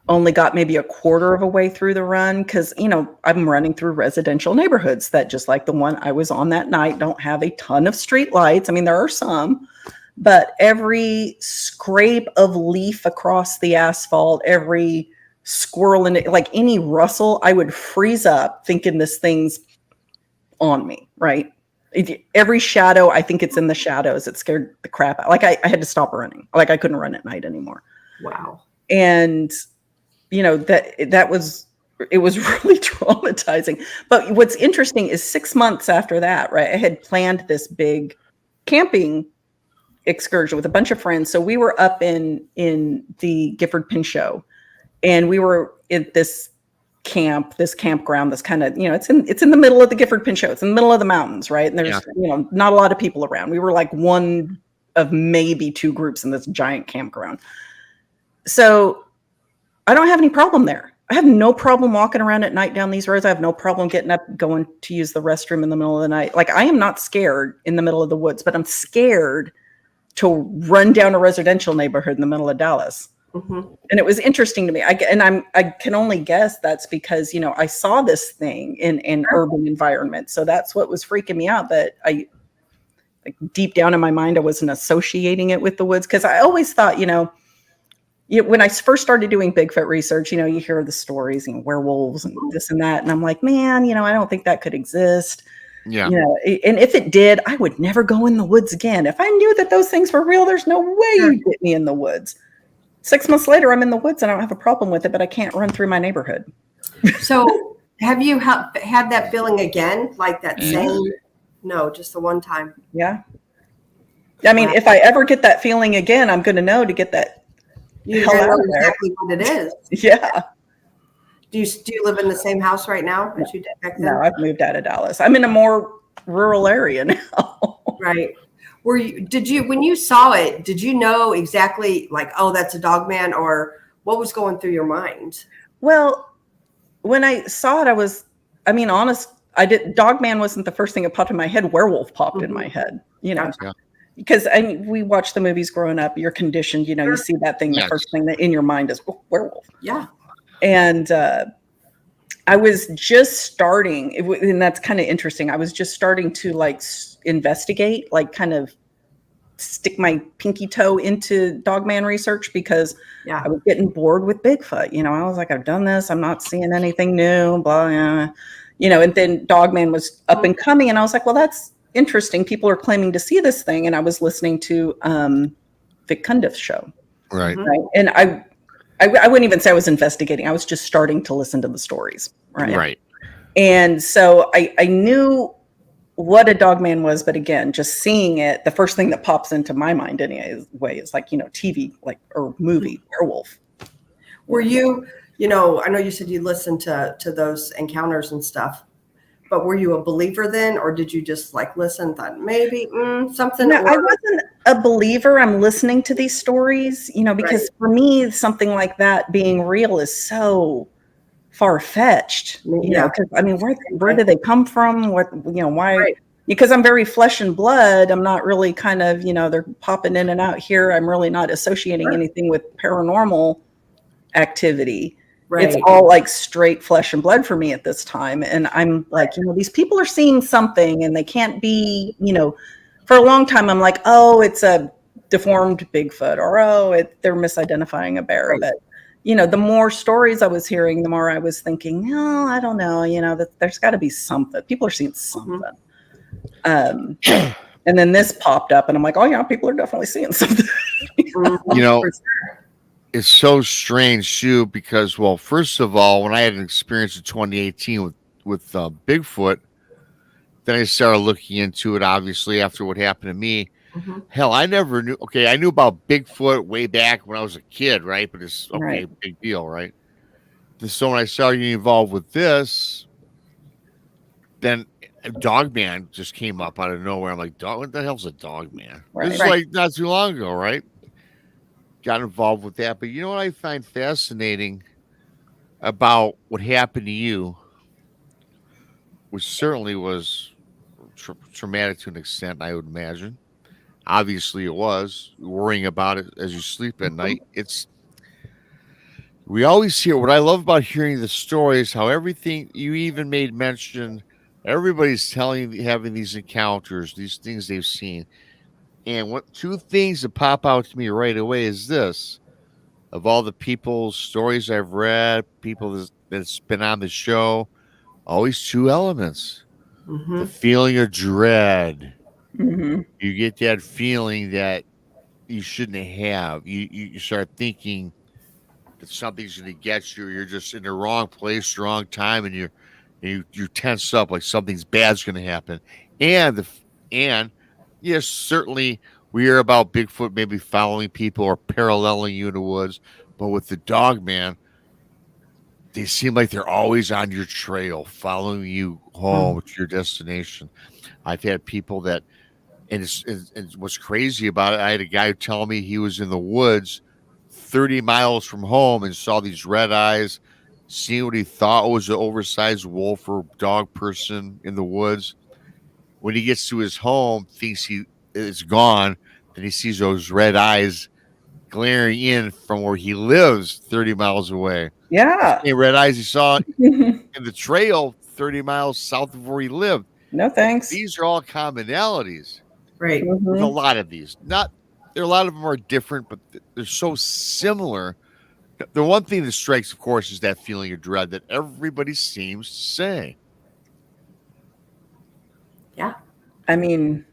D: only got maybe a quarter of a way through the run because, I'm running through residential neighborhoods that, just like the one I was on that night, don't have a ton of street lights. I mean, there are some, but every scrape of leaf across the asphalt, every squirrel in it, like any rustle, I would freeze up thinking this thing's on me, right? Every shadow, I think it's in the shadows. It scared the crap out. Like I had to stop running. Like I couldn't run at night anymore.
C: Wow.
D: And it was really traumatizing. But what's interesting is 6 months after that, right, I had planned this big camping excursion with a bunch of friends. So we were up in the Gifford Pinchot, and we were at this campground that's kind of, it's in the middle of the Gifford Pinchot. It's in the middle of the mountains, right? And there's, not a lot of people around. We were like one of maybe two groups in this giant campground. So I don't have any problem there. I have no problem walking around at night down these roads. I have no problem getting up, going to use the restroom in the middle of the night. Like, I am not scared in the middle of the woods, but I'm scared to run down a residential neighborhood in the middle of Dallas. Mm-hmm. And it was interesting to me. I can only guess that's because, I saw this thing in an urban environment. So that's what was freaking me out, that deep down in my mind, I wasn't associating it with the woods. Cause I always thought, when I first started doing Bigfoot research, you hear the stories, werewolves and this and that. And I'm like, man, I don't think that could exist. Yeah. And if it did, I would never go in the woods again. If I knew that those things were real, there's no way you'd get me in the woods. 6 months later, I'm in the woods and I don't have a problem with it, but I can't run through my neighborhood.
C: So have you had that feeling again? Like that same? No, just the one time.
D: Yeah. I mean, if I ever get that feeling again, I'm going to know to get that.
C: You know exactly what it is.
D: Yeah.
C: Do you live in the same house right now that you did back then?
D: No, I've moved out of Dallas. I'm in a more rural area now.
C: Right. When you saw it, did you know exactly like, oh, that's a Dogman, or what was going through your mind?
D: Well, when I saw it, Dogman wasn't the first thing that popped in my head. Werewolf popped in my head,
C: Gotcha.
D: Because we watched the movies growing up. You're conditioned, you see that thing. The first thing that in your mind is werewolf.
C: Yeah.
D: And I was just starting, and that's kind of interesting. I was just starting to investigate, kind of stick my pinky toe into Dogman research because I was getting bored with Bigfoot. I was like, I've done this. I'm not seeing anything new, blah, blah. And then Dogman was up and coming, and I was like, well, that's interesting. People are claiming to see this thing. And I was listening to Vic Cundiff's show.
B: Right.
D: And I wouldn't even say I was investigating. I was just starting to listen to the stories. Right. And so I knew what a Dogman was, but again, just seeing it, the first thing that pops into my mind anyway is TV, or movie werewolf.
C: Were you, I know you said you listened to those encounters and stuff, but were you a believer then, or did you just listen, thought maybe something?
D: No, I wasn't a believer. I'm listening to these stories, because for me, something like that being real is so far-fetched, because where do they come from? What, why? Right. Because I'm very flesh and blood. I'm not really kind of, they're popping in and out here. I'm really not associating anything with paranormal activity. It's all like straight flesh and blood for me at this time. And I'm like, these people are seeing something and they can't be, for a long time, I'm like, oh, it's a deformed Bigfoot, or, they're misidentifying a bear.
C: Right.
D: But, the more stories I was hearing, the more I was thinking, no, I don't know, that there's got to be something. People are seeing something. And then this popped up and I'm like, oh yeah, people are definitely seeing something.
B: It's so strange too, because, well, first of all, when I had an experience in 2018 with Bigfoot, then I started looking into it, obviously, after what happened to me.
C: Mm-hmm.
B: Hell, I never knew. Okay, I knew about Bigfoot way back when I was a kid, right? But it's okay,
D: Right.
B: Big deal, right? So when I started getting involved with this, then Dogman just came up out of nowhere. I'm like, what the hell's a Dogman?
D: Right.
B: This is like not too long ago, right? Got involved with that. But you know what I find fascinating about what happened to you, which certainly was traumatic to an extent, I would imagine. Obviously it was, worrying about it as you sleep at night. We always hear, what I love about hearing the stories, how everything, you even made mention, everybody's having these encounters, these things they've seen. And what two things that pop out to me right away is this: of all the people's stories I've read, people that's been on the show, always two elements.
C: Mm-hmm.
B: The feeling of dread.
D: Mm-hmm.
B: You get that feeling that you shouldn't have. You start thinking that something's going to get you. You're just in the wrong place, wrong time, and you tense up like something's bad's going to happen. And yes, certainly we hear about Bigfoot maybe following people or paralleling you in the woods, but with the Dogman, they seem like they're always on your trail, following you home to your destination. I've had people that, and what's crazy about it, I had a guy tell me he was in the woods 30 miles from home and saw these red eyes, seeing what he thought was an oversized wolf or dog person in the woods. When he gets to his home, thinks he is gone, then he sees those red eyes glaring in from where he lives 30 miles away.
D: Yeah.
B: The same red eyes he saw in the trail 30 miles south of where he lived.
D: No thanks.
B: These are all commonalities.
C: Right.
D: Mm-hmm.
B: With a lot of these. A lot of them are different, but they're so similar. The one thing that strikes, of course, is that feeling of dread that everybody seems to say.
C: Yeah.
D: I mean,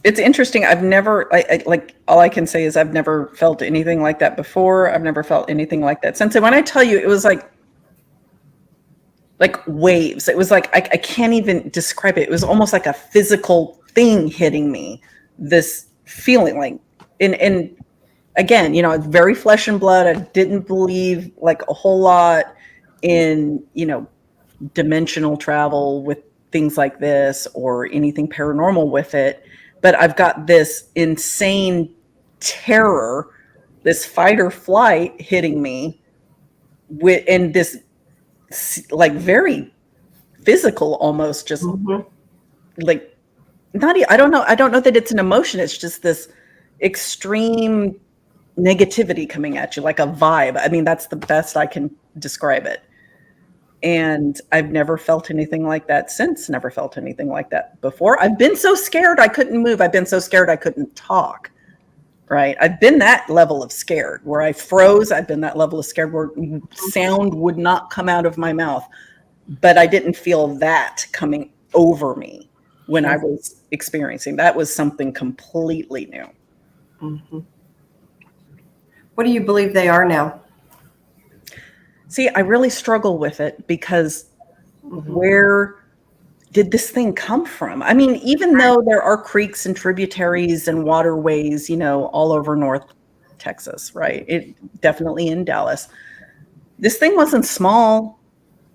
D: it's interesting. I've never, like, all I can say is I've never felt anything like that before. I've never felt anything like that since. And when I tell you, it was like waves. It was like, I can't even describe it. It was almost like a physical thing hitting me. This feeling like, and again, it's very flesh and blood. I didn't believe like a whole lot in, dimensional travel with things like this or anything paranormal with it. But I've got this insane terror, this fight or flight hitting me and this like very physical, almost just like, I don't know that it's an emotion. It's just this extreme negativity coming at you, like a vibe. I mean, that's the best I can describe it. And I've never felt anything like that since, never felt anything like that before. I've been so scared I couldn't move. I've been so scared I couldn't talk, right? I've been that level of scared where I froze. I've been that level of scared where sound would not come out of my mouth. But I didn't feel that coming over me when I was experiencing. That was something completely new.
C: Mm-hmm. What do you believe they are now?
D: See, I really struggle with it because where did this thing come from? I mean, even though there are creeks and tributaries and waterways, all over North Texas, right? It definitely in Dallas. This thing wasn't small.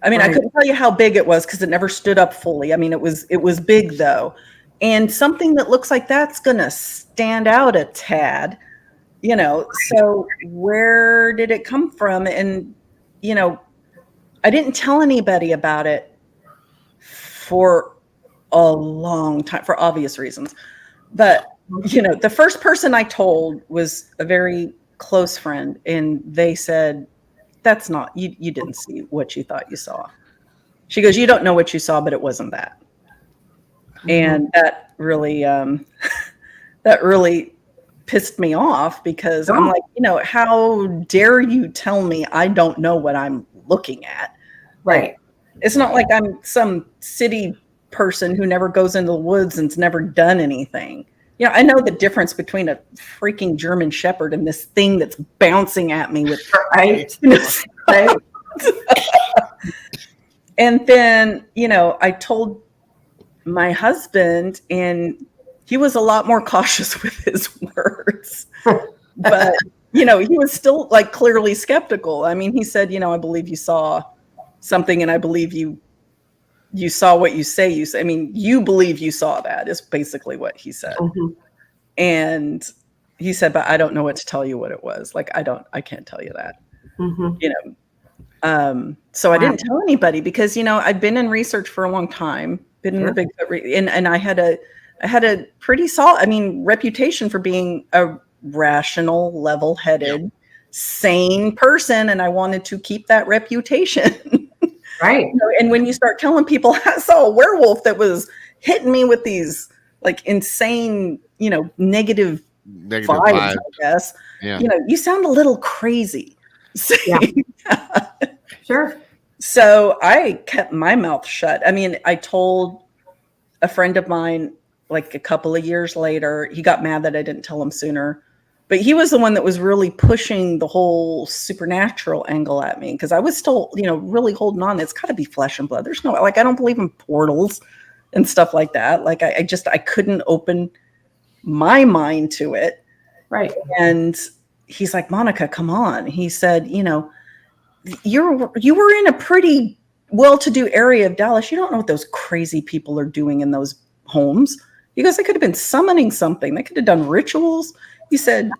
D: I mean, I couldn't tell you how big it was because it never stood up fully. I mean, it was big though. And something that looks like that's going to stand out a tad, so where did it come from? And, I didn't tell anybody about it for a long time for obvious reasons. But, the first person I told was a very close friend, and they said, that's not, you didn't see what you thought you saw. She goes, you don't know what you saw, but it wasn't that. And that really, that really pissed me off, because I'm like, how dare you tell me I don't know what I'm looking at?
C: Right.
D: It's not like I'm some city person who never goes into the woods and's never done anything. I know the difference between a freaking German Shepherd and this thing that's bouncing at me with
C: right. Right.
D: And then, I told my husband, and he was a lot more cautious with his words, but he was still like clearly skeptical. I mean, he said, I believe you saw something, and I believe you saw what you say you say. I mean, you believe you saw that is basically what he said. Mm-hmm. And he said, but I don't know what to tell you what it was. Like, I can't tell you that. Mm-hmm. So I didn't tell anybody, because I've been in research for a long time, been in the Bigfoot, and I had a pretty solid, reputation for being a rational, level-headed, sane person, and I wanted to keep that reputation.
C: Right.
D: And when you start telling people I saw a werewolf that was hitting me with these like insane, negative vibes, I guess, you sound a little crazy.
C: Sure.
D: So I kept my mouth shut. I told a friend of mine, like a couple of years later, he got mad that I didn't tell him sooner, but he was the one that was really pushing the whole supernatural angle at me, because I was still, really holding on. It's got to be flesh and blood. There's no, I don't believe in portals and stuff like that. Like I couldn't open my mind to it.
C: Right.
D: And he's like, Monica, come on. He said, you were in a pretty well-to-do area of Dallas. You don't know what those crazy people are doing in those homes. He goes, they could have been summoning something. They could have done rituals. He said,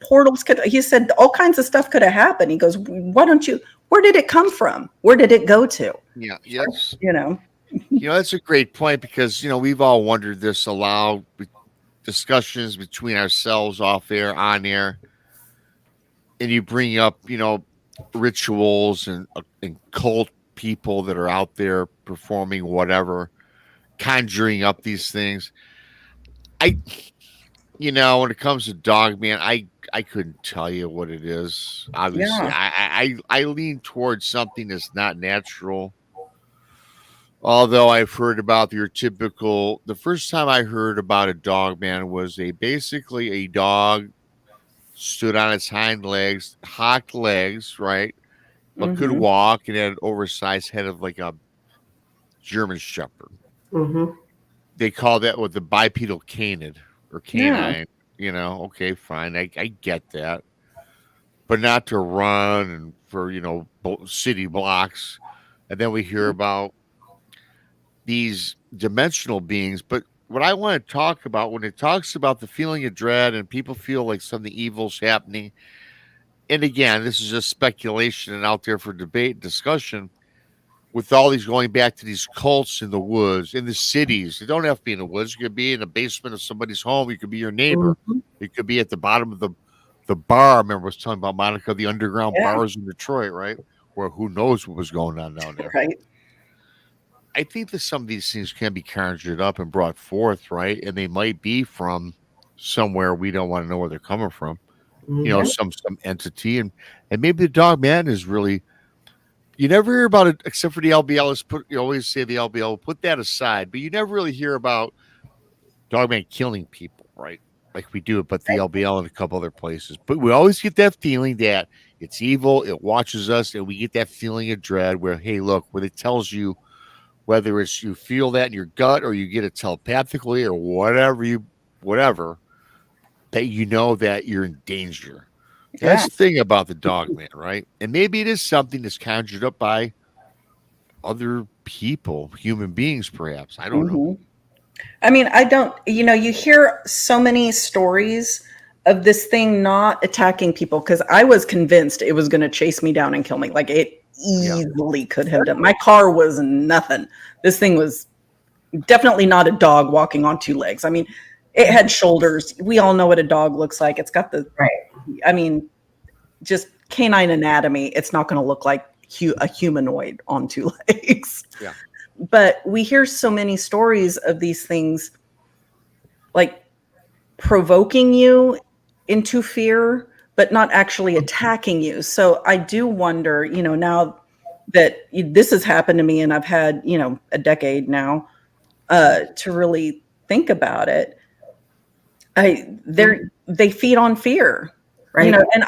D: portals he said all kinds of stuff could have happened. He goes, where did it come from? Where did it go to?
B: Yeah. Yes.
D: That's
B: a great point, because, we've all wondered this aloud, discussions between ourselves off air, on air, and you bring up, rituals and cult people that are out there performing whatever, conjuring up these things. When it comes to Dogman, I couldn't tell you what it is. Obviously, I lean towards something that's not natural. Although I've heard about your typical, the first time I heard about a Dogman was basically a dog stood on its hind legs, hocked legs, right? But could walk, and had an oversized head of like a German Shepherd. Mm-hmm. They call that the bipedal canid or canine. Okay, fine. I get that. But not to run and for, city blocks. And then we hear about these dimensional beings. But what I want to talk about, when it talks about the feeling of dread and people feel like something evil's happening, and again, this is just speculation and out there for debate and discussion, with all these going back to these cults in the woods, in the cities. They don't have to be in the woods. You could be in the basement of somebody's home. You could be your neighbor. Mm-hmm. It could be at the bottom of the bar. I remember I was talking about, Monica, the underground bars in Detroit, right? Where who knows what was going on down there.
D: Right.
B: I think that some of these things can be conjured up and brought forth, right? And they might be from somewhere we don't want to know where they're coming from. Mm-hmm. Some entity. And maybe the Dogman is really, you never hear about it except for the LBL. You always say the LBL, put that aside, but you never really hear about Dogman killing people, right? Like we do, but the LBL and a couple other places. But we always get that feeling that it's evil, it watches us, and we get that feeling of dread where, hey, look, when it tells you, whether it's you feel that in your gut or you get it telepathically or whatever, that that you're in danger. That's the thing about the Dogman, right? And maybe it is something that's conjured up by other people, human beings, perhaps. I don't know.
D: I don't, you hear so many stories of this thing not attacking people, because I was convinced it was going to chase me down and kill me. Like it easily could have done. My car was nothing. This thing was definitely not a dog walking on two legs. It had shoulders. We all know what a dog looks like. It's got the, just canine anatomy, it's not going to look like a humanoid on two legs.
B: Yeah.
D: But we hear so many stories of these things like provoking you into fear, but not actually attacking you. So I do wonder, now that this has happened to me and I've had, a decade now to really think about it. They feed on fear,
C: Right.
D: And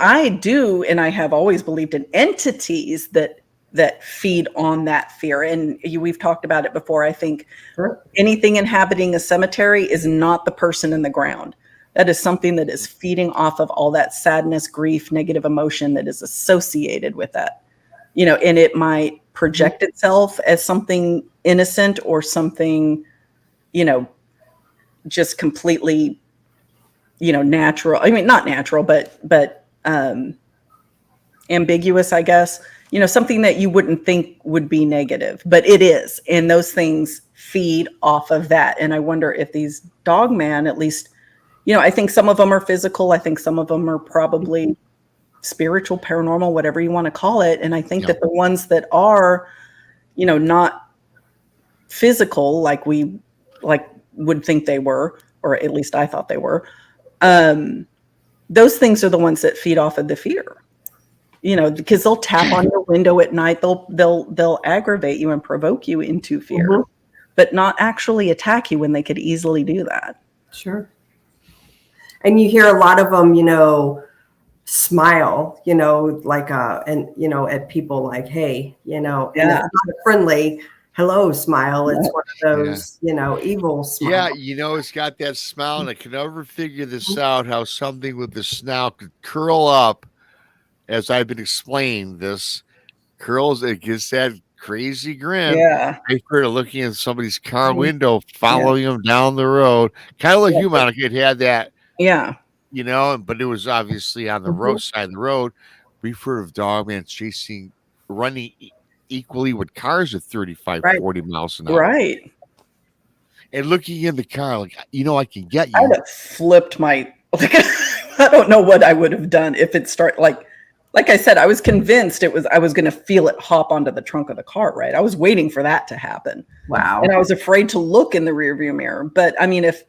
D: I have always believed in entities that feed on that fear. And we've talked about it before. I think anything inhabiting a cemetery is not the person in the ground. That is something that is feeding off of all that sadness, grief, negative emotion that is associated with that, and it might project itself as something innocent or something, just completely, natural. I mean, not natural, but ambiguous, I guess, something that you wouldn't think would be negative, but it is. And those things feed off of that. And I wonder if these Dogman, at least, I think some of them are physical. I think some of them are probably spiritual, paranormal, whatever you want to call it. And I think that the ones that are, not physical, like we would think they were, or at least I thought they were, those things are the ones that feed off of the fear, because they'll tap on your window at night. They'll aggravate you and provoke you into fear, but not actually attack you when they could easily do that.
C: Sure. And you hear a lot of them, smile, like, at people like, hey, and it's not a friendly hello smile. It's one of those, evil smiles.
B: Yeah. It's got that smile, and I can never figure this out, how something with the snout could curl up, as I've been explaining this, curls, it gets that crazy grin.
D: Yeah.
B: I heard looking at somebody's car window, following them down the road. Kind of like you, Monica, had that.
D: Yeah.
B: But it was obviously on the roadside of the road. We've heard of Dogman running equally with cars at 35, 40 miles an hour.
D: Right.
B: And looking in the car, like, I can get you.
D: I would have flipped I don't know what I would have done if it started, like I said, I was convinced I was going to feel it hop onto the trunk of the car, right? I was waiting for that to happen.
C: Wow.
D: And I was afraid to look in the rearview mirror. But I mean, if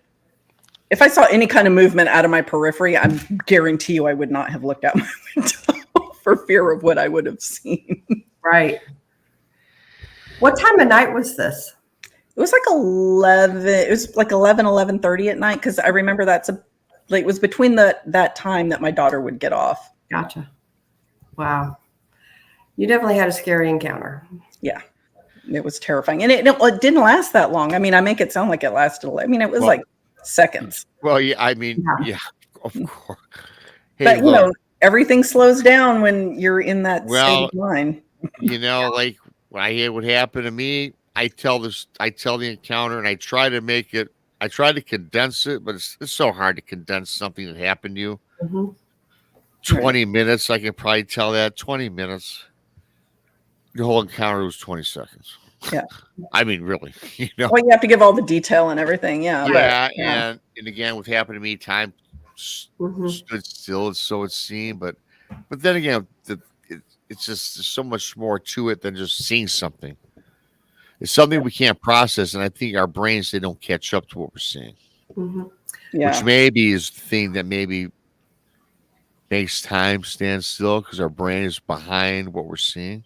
D: I saw any kind of movement out of my periphery, I guarantee you I would not have looked out my window for fear of what I would have seen.
C: Right. What time of night was this?
D: It was like 11. It was like 11:30 at night, because I remember it was between that time that my daughter would get off.
C: Gotcha. Wow. You definitely had a scary encounter.
D: Yeah. It was terrifying. And it didn't last that long. I mean, I make it sound like it lasted. It was like seconds.
B: Well, yeah, I mean, of course.
D: Hey, but, everything slows down when you're in that state of mind.
B: Like when I hear what happened to me, I tell the encounter, and I try to condense it, but it's so hard to condense something that happened to you. 20 minutes, I can probably tell that. 20 minutes. The whole encounter was 20 seconds.
D: Yeah.
B: I mean, really,
D: Well, you have to give all the detail and everything. Yeah.
B: Yeah. And again, what happened to me, time stood still, so it seemed. But then again, it's just there's so much more to it than just seeing something. It's something we can't process, and I think our brains, they don't catch up to what we're seeing. Which maybe is the thing that maybe makes time stand still, because our brain is behind what we're seeing.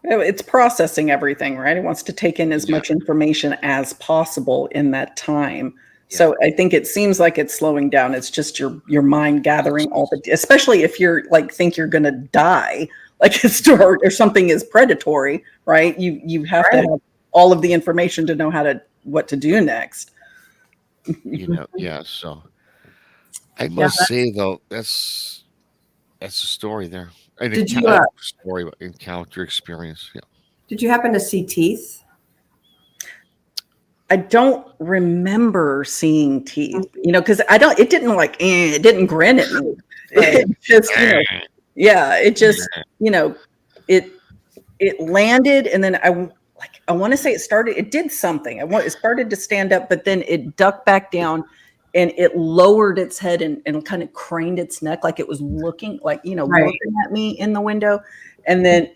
D: It's processing everything, right? It wants to take in as much information as possible in that time. Yeah. So I think it seems like it's slowing down. It's just your mind gathering all especially if you're think you're going to die, or something is predatory, right? You have to have all of the information to know what to do next.
B: So I must say though, that's a story there.
C: Did you
B: story encounter experience? Yeah.
C: Did you happen to see teeth?
D: I don't remember seeing teeth, because it didn't it didn't grin at me. It just, it just, it landed, and then I want to say it did something. It started to stand up, but then it ducked back down, and it lowered its head and kind of craned its neck like it was looking like, looking at me in the window. And then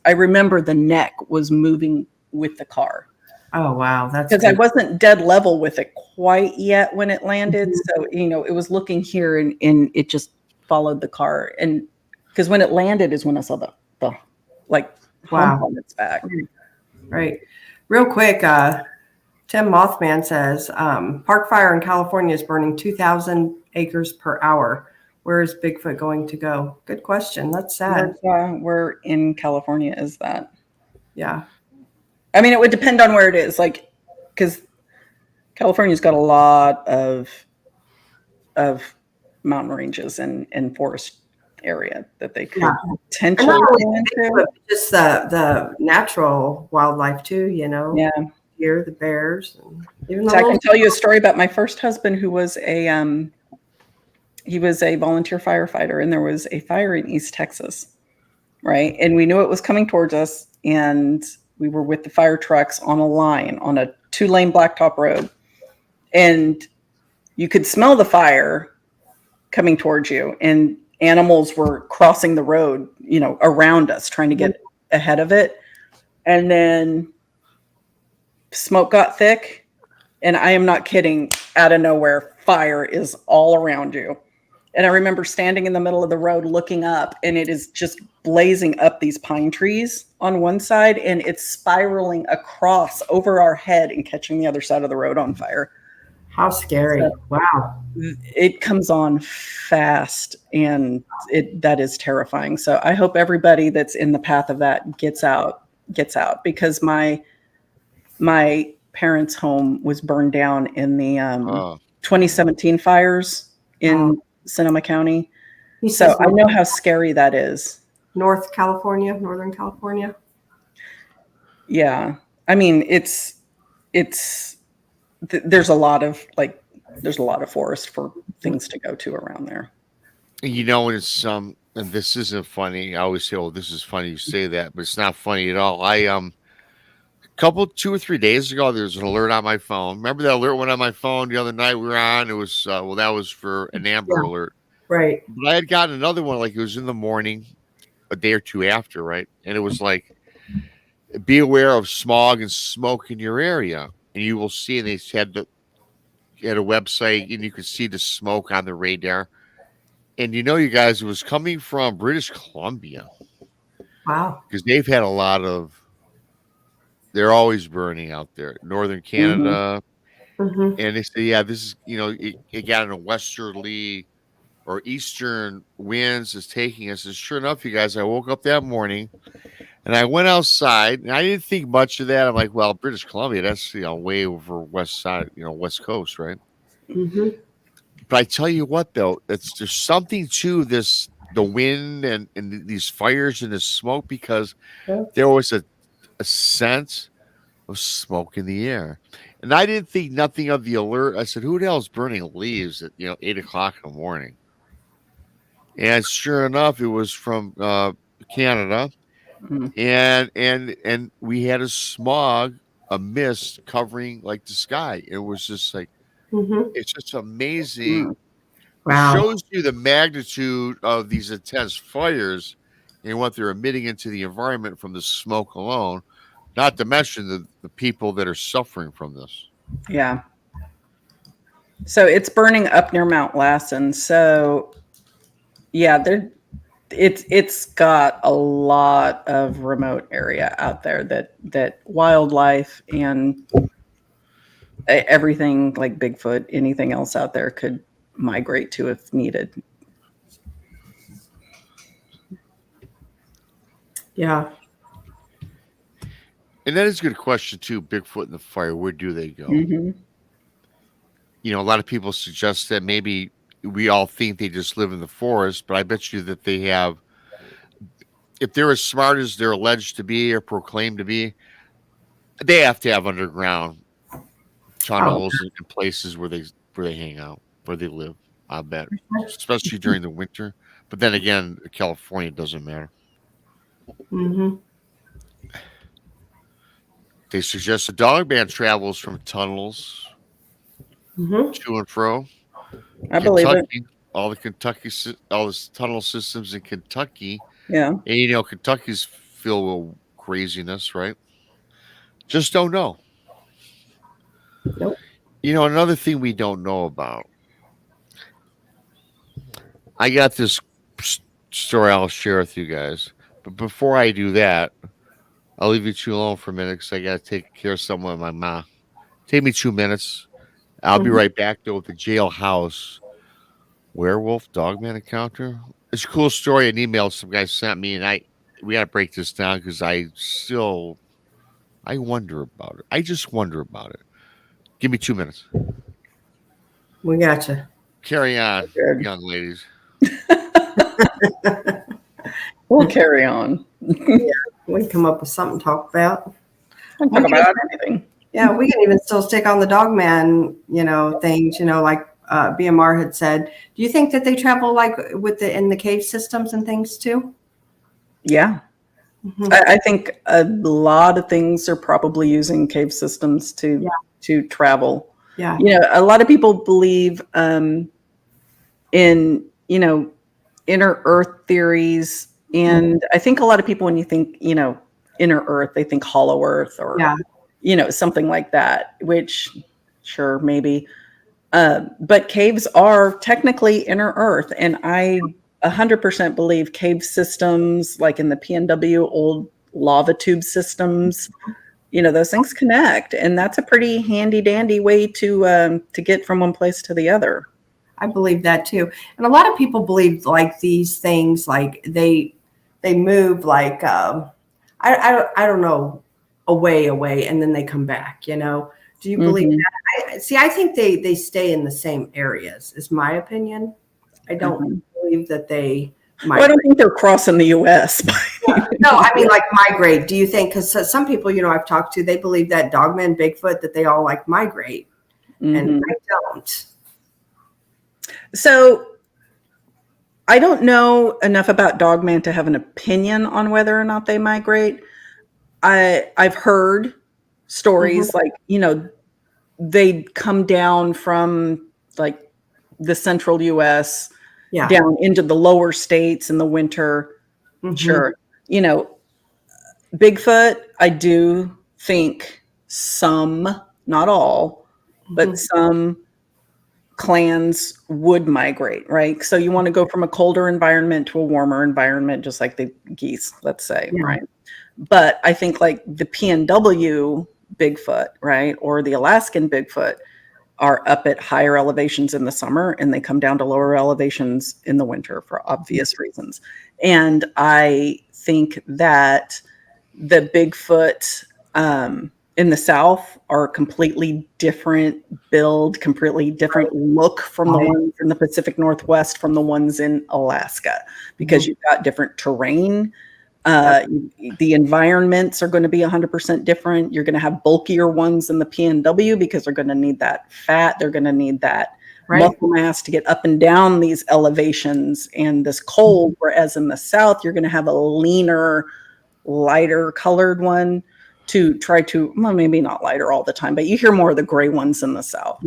D: I remember the neck was moving with the car.
C: Oh, wow. That's
D: because I wasn't dead level with it quite yet when it landed. So, it was looking here and it just followed the car. And because when it landed is when I saw the like hump on its back.
C: Right. Real quick, Tim Mothman says, park fire in California is burning 2,000 acres per hour. Where is Bigfoot going to go? Good question. That's sad.
D: Where in California is that?
C: Yeah.
D: I mean, it would depend on where it is. Like, because California's got a lot of mountain ranges and forest area that they could potentially go into.
C: Just the natural wildlife too,
D: Yeah.
C: Here, the bears. And even
D: I can tell you a story about my first husband, who was he was a volunteer firefighter, and there was a fire in East Texas, right? And we knew it was coming towards us, and we were with the fire trucks on a line on a 2-lane blacktop road, and you could smell the fire coming towards you, and animals were crossing the road, around us, trying to get ahead of it. And then smoke got thick, and I am not kidding, out of nowhere, fire is all around you. And I remember standing in the middle of the road looking up, and it is just blazing up these pine trees on one side, and it's spiraling across over our head and catching the other side of the road on fire.
C: How scary. So, wow.
D: It comes on fast, and that is terrifying. So I hope everybody that's in the path of that gets out, because my parents' home was burned down in the 2017 fires in Sonoma County. So I know how scary that is. Northern California. Yeah. I mean, there's a lot of forest for things to go to around there.
B: It's and this isn't funny. I always say, "Oh, this is funny." You say that, but it's not funny at all. I 2 or 3 days ago, there's an alert on my phone. Remember that alert went on my phone the other night we were on? It was that was for an Amber Alert,
C: right?
B: But I had gotten another one, like it was in the morning, a day or two after, right? And it was like, "Be aware of smog and smoke in your area." And you will see, and they had a website, and you could see the smoke on the radar. And you guys, it was coming from British Columbia.
C: Wow.
B: Because they've had a lot of, they're always burning out there. Northern Canada.
C: Mm-hmm.
B: And they say, this is, it got in a westerly or eastern winds is taking us. And sure enough, you guys, I woke up that morning, and I went outside, and I didn't think much of that. I'm like, well, British Columbia, that's, way over west side, west coast, right?
C: Mm-hmm.
B: But I tell you what, though, there's something to this, the wind and these fires and the smoke, because there was a sense of smoke in the air. And I didn't think nothing of the alert. I said, who the hell is burning leaves at, 8 o'clock in the morning? And sure enough, it was from Canada. And we had a smog, a mist covering like the sky. It was just like, it's just amazing.
C: Wow.
B: It shows you the magnitude of these intense fires and what they're emitting into the environment from the smoke alone, not to mention the people that are suffering from this.
D: Yeah. So it's burning up near Mount Lassen. So yeah, it's got a lot of remote area out there that wildlife and everything like Bigfoot, anything else out there could migrate to if needed.
C: Yeah.
B: And that is a good question too. Bigfoot in the fire, where do they go?
D: Mm-hmm.
B: A lot of people suggest that maybe we all think they just live in the forest, but I bet you that they have, if they're as smart as they're alleged to be or proclaimed to be, they have to have underground tunnels and places where they hang out, where they live. I bet, especially during the winter. But then again, California doesn't matter.
C: Mm-hmm.
B: They suggest the Dogman travels from tunnels
C: Mhm.
B: to and fro.
D: I believe it.
B: Kentucky, all the tunnel systems in Kentucky.
D: Yeah.
B: And Kentucky's filled with craziness, right? Just don't know.
C: Nope.
B: Another thing we don't know about. I got this story I'll share with you guys. But before I do that, I'll leave you two alone for a minute because I got to take care of someone with my mom. Take me 2 minutes. I'll be
C: Mhm.
B: right back, though, with the Jailhouse werewolf Dogman encounter. It's a cool story. An email some guy sent me, and we got to break this down because I wonder about it. I just wonder about it. Give me 2 minutes.
C: We gotcha.
B: Carry on,
D: Good.
B: young ladies.
D: We'll carry on.
C: We can come up with something to talk about.
D: We'll talk about anything.
C: Yeah, we can even still stick on the Dogman, things, like BMR had said. Do you think that they travel like in the cave systems and things too?
D: Yeah.
C: Mhm.
D: I think a lot of things are probably using cave systems to travel.
C: Yeah.
D: A lot of people believe in, inner earth theories. And I think a lot of people, when you think, inner earth, they think hollow earth or, something like that, which sure, maybe. But caves are technically inner earth. And I 100% believe cave systems, like in the PNW, old lava tube systems, those things connect. And that's a pretty handy dandy way to get from one place to the other.
C: I believe that too. And a lot of people believe like these things, like they move like, I don't know, away, and then they come back, Do you believe that? I think they stay in the same areas, is my opinion. I don't believe that they migrate.
D: Well, I don't think they're crossing the U.S.
C: No, I mean like migrate. Do you think, because some people, I've talked to, they believe that Dogman, Bigfoot, that they all like migrate. And I don't.
D: So I don't know enough about Dogman to have an opinion on whether or not they migrate. I've heard stories like, they come down from like the central US down into the lower states in the winter. Sure. Bigfoot, I do think some, not all, but some clans would migrate, right? So you want to go from a colder environment to a warmer environment, just like the geese, let's say, right? But I think like the PNW Bigfoot, right, or the Alaskan Bigfoot are up at higher elevations in the summer and they come down to lower elevations in the winter for obvious reasons. And I think that the Bigfoot in the South are a completely different build, completely different look from the ones in the Pacific Northwest from the ones in Alaska, because you've got different terrain. The environments are going to be 100% different. You're going to have bulkier ones in the PNW because they're going to need that fat. They're going to need that muscle mass to get up and down these elevations and this cold. Whereas in the South, you're going to have a leaner, lighter colored one to try to, well, maybe not lighter all the time, but you hear more of the gray ones in the South,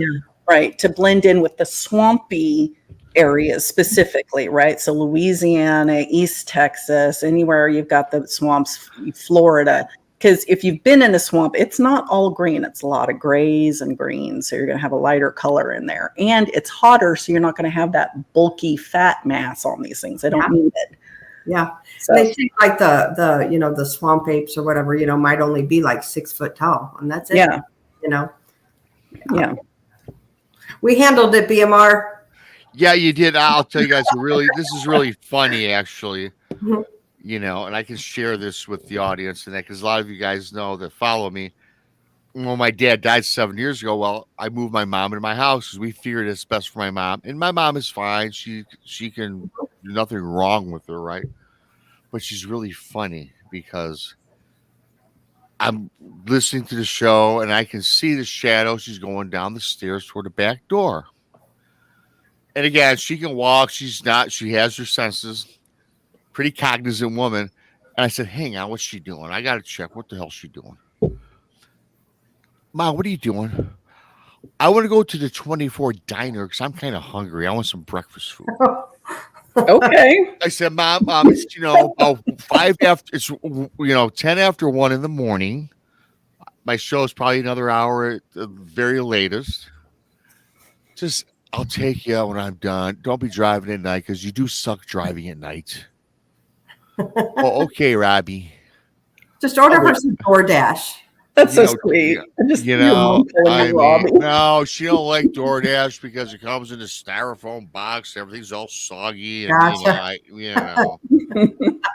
D: right? To blend in with the swampy areas specifically, right? So Louisiana, East Texas, anywhere you've got the swamps, Florida, because if you've been in a swamp, it's not all green. It's a lot of grays and greens. So you're going to have a lighter color in there. And it's hotter, so you're not going to have that bulky fat mass on these things. They don't need it.
C: Yeah.
D: So
C: they think like the swamp apes or whatever, might only be like 6 foot tall, and that's it.
D: Yeah.
C: We handled it, BMR.
B: Yeah, you did. I'll tell you guys, this is really funny, actually. And I can share this with the audience, and that because a lot of you guys know that follow me. When my dad died 7 years ago, well, I moved my mom into my house because we figured it's best for my mom, and my mom is fine. She can do nothing wrong with her, right? But she's really funny because I'm listening to the show and I can see the shadow. She's going down the stairs toward the back door. And again, she can walk. She has her senses. Pretty cognizant woman. And I said, hang on, what's she doing? I got to check. What the hell's she doing? Mom, what are you doing? I want to go to the 24 diner because I'm kind of hungry. I want some breakfast food.
D: Okay.
B: I said, Mom, it's, about 5 after, it's, 10 after 1 in the morning. My show is probably another hour at the very latest. Just, I'll take you out when I'm done. Don't be driving at night because you do suck driving at night. Oh, okay, Robbie.
C: Just order her some DoorDash.
D: That's so sweet.
B: No, she don't like DoorDash because it comes in a styrofoam box. Everything's all soggy, and
C: Gotcha.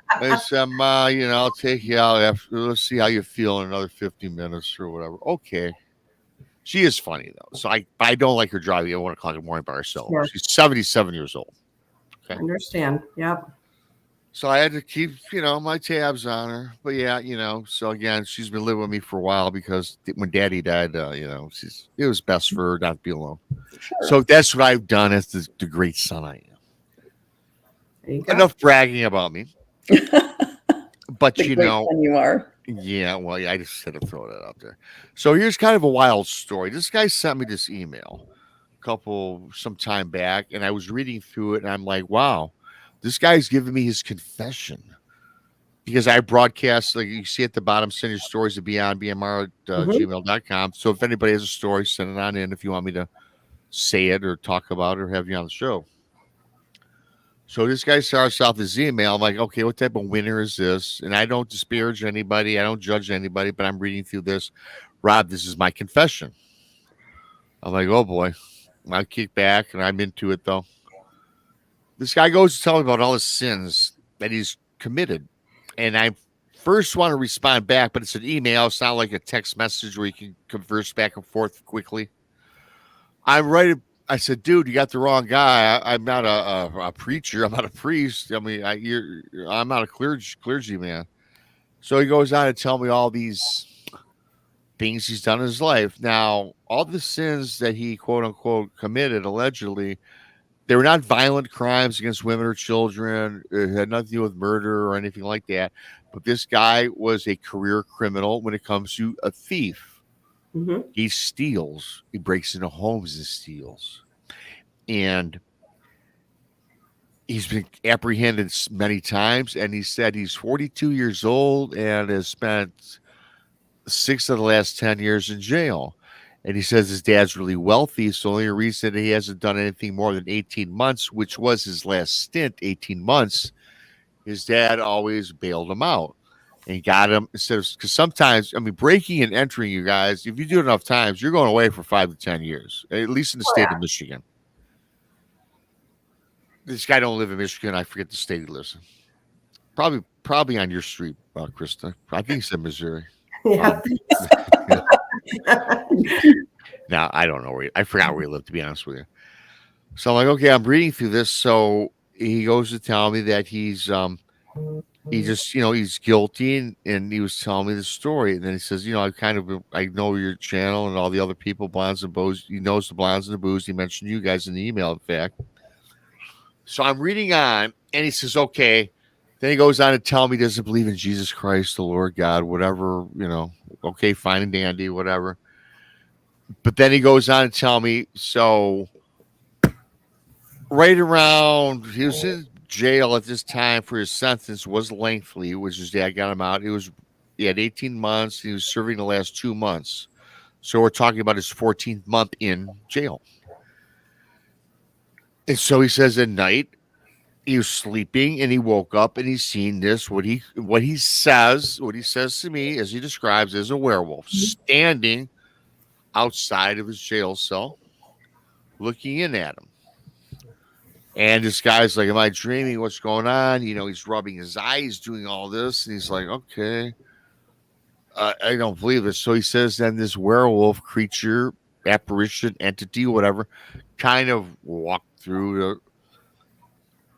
B: I said, Ma, I'll take you out after. Let's see how you feel in another 50 minutes or whatever. Okay. She is funny though, so I don't like her driving at 1 o'clock in the morning by herself.
C: Sure.
B: She's 77 years old.
C: Okay. I understand. Yep.
B: So I had to keep, my tabs on her. But yeah, so again, she's been living with me for a while because when Daddy died, it was best for her not to be alone. Sure. So that's what I've done as the great son I am. Enough bragging about me. But
D: the great son you are.
B: Yeah, well, I just had to throw that out there. So here's kind of a wild story. This guy sent me this email some time back, and I was reading through it, and I'm like, wow. This guy's giving me his confession because I broadcast, like you see at the bottom, send your stories to BMR gmail.com. So if anybody has a story, send it on in if you want me to say it or talk about it or have you on the show. So this guy starts off his email. I'm like, okay, what type of winner is this? And I don't disparage anybody. I don't judge anybody, but I'm reading through this. Rob, this is my confession. I'm like, oh boy. I kick back and I'm into it though. This guy goes to tell me about all his sins that he's committed. And I first want to respond back, but it's an email. It's not like a text message where you can converse back and forth quickly. I'm right. I said, dude, you got the wrong guy. I'm not a preacher. I'm not a priest. I mean, I'm not a clergyman. So he goes on to tell me all these things he's done in his life. Now, all the sins that he, quote unquote, committed allegedly, they were not violent crimes against women or children. It had nothing to do with murder or anything like that. But this guy was a career criminal when it comes to a thief. Mm-hmm. He steals. He breaks into homes and steals. And he's been apprehended many times. And he said he's 42 years old and has spent 6 of the last 10 years in jail. And he says his dad's really wealthy, so the only reason he hasn't done anything more than 18 months, which was his last stint, 18 months, his dad always bailed him out and got him. Because sometimes, breaking and entering, you guys, if you do it enough times, you're going away for 5 to 10 years, at least in the state of Michigan. This guy don't live in Michigan. I forget the state he lives in. Probably on your street, Krista. I think he said Missouri.
C: Yeah.
B: Now I don't know I forgot where he lived, to be honest with you. So I'm like, okay, I'm reading through this. So he goes to tell me that he's he's guilty, and he was telling me the story. And then he says, I know your channel and all the other people, Blondes and Boos. He knows the Blondes and the Boos. He mentioned you guys in the email, in fact. So I'm reading on, and he says, okay. Then he goes on to tell me he doesn't believe in Jesus Christ, the Lord God, whatever, okay, fine and dandy, whatever. But then he goes on to tell me, so right around, he was in jail at this time for his sentence was lengthy, which his dad got him out. He had 18 months. He was serving the last 2 months. So we're talking about his 14th month in jail. And so he says at night, he was sleeping and he woke up and he's seen this, what he says to me as he describes as a werewolf standing outside of his jail cell, looking in at him. And this guy's like, am I dreaming? What's going on? He's rubbing his eyes, doing all this. And he's like, okay, I don't believe this. So he says then this werewolf creature, apparition, entity, whatever, kind of walked through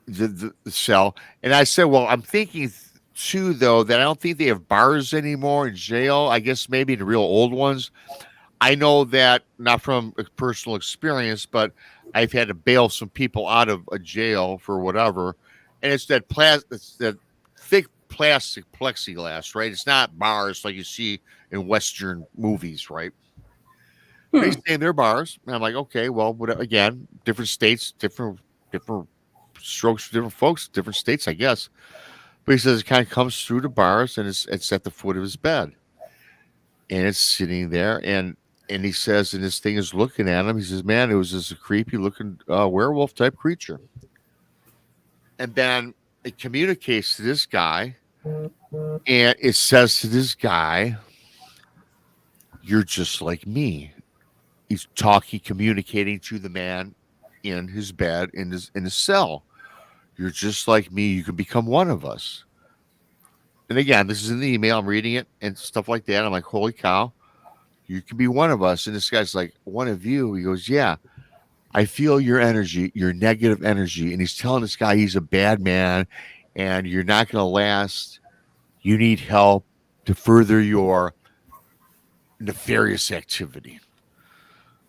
B: the cell. And I said, well, I'm thinking too, though, that I don't think they have bars anymore in jail. I guess maybe the real old ones. I know that not from personal experience, but I've had to bail some people out of a jail for whatever. And it's that thick plastic plexiglass, right? It's not bars like you see in Western movies, right? They stay in their bars. And I'm like, okay, well, what, again, different states, different strokes, different folks, different states, I guess. But he says it kind of comes through the bars and it's at the foot of his bed. And it's sitting there. And he says, and this thing is looking at him. He says, man, it was just a creepy looking werewolf type creature. And then it communicates to this guy. And it says to this guy, you're just like me. He's communicating to the man in his bed, in his cell. You're just like me. You can become one of us. And again, this is in the email. I'm reading it and stuff like that. I'm like, holy cow, you can be one of us. And this guy's like, one of you? He goes, yeah, I feel your energy, your negative energy. And he's telling this guy he's a bad man and you're not going to last. You need help to further your nefarious activity.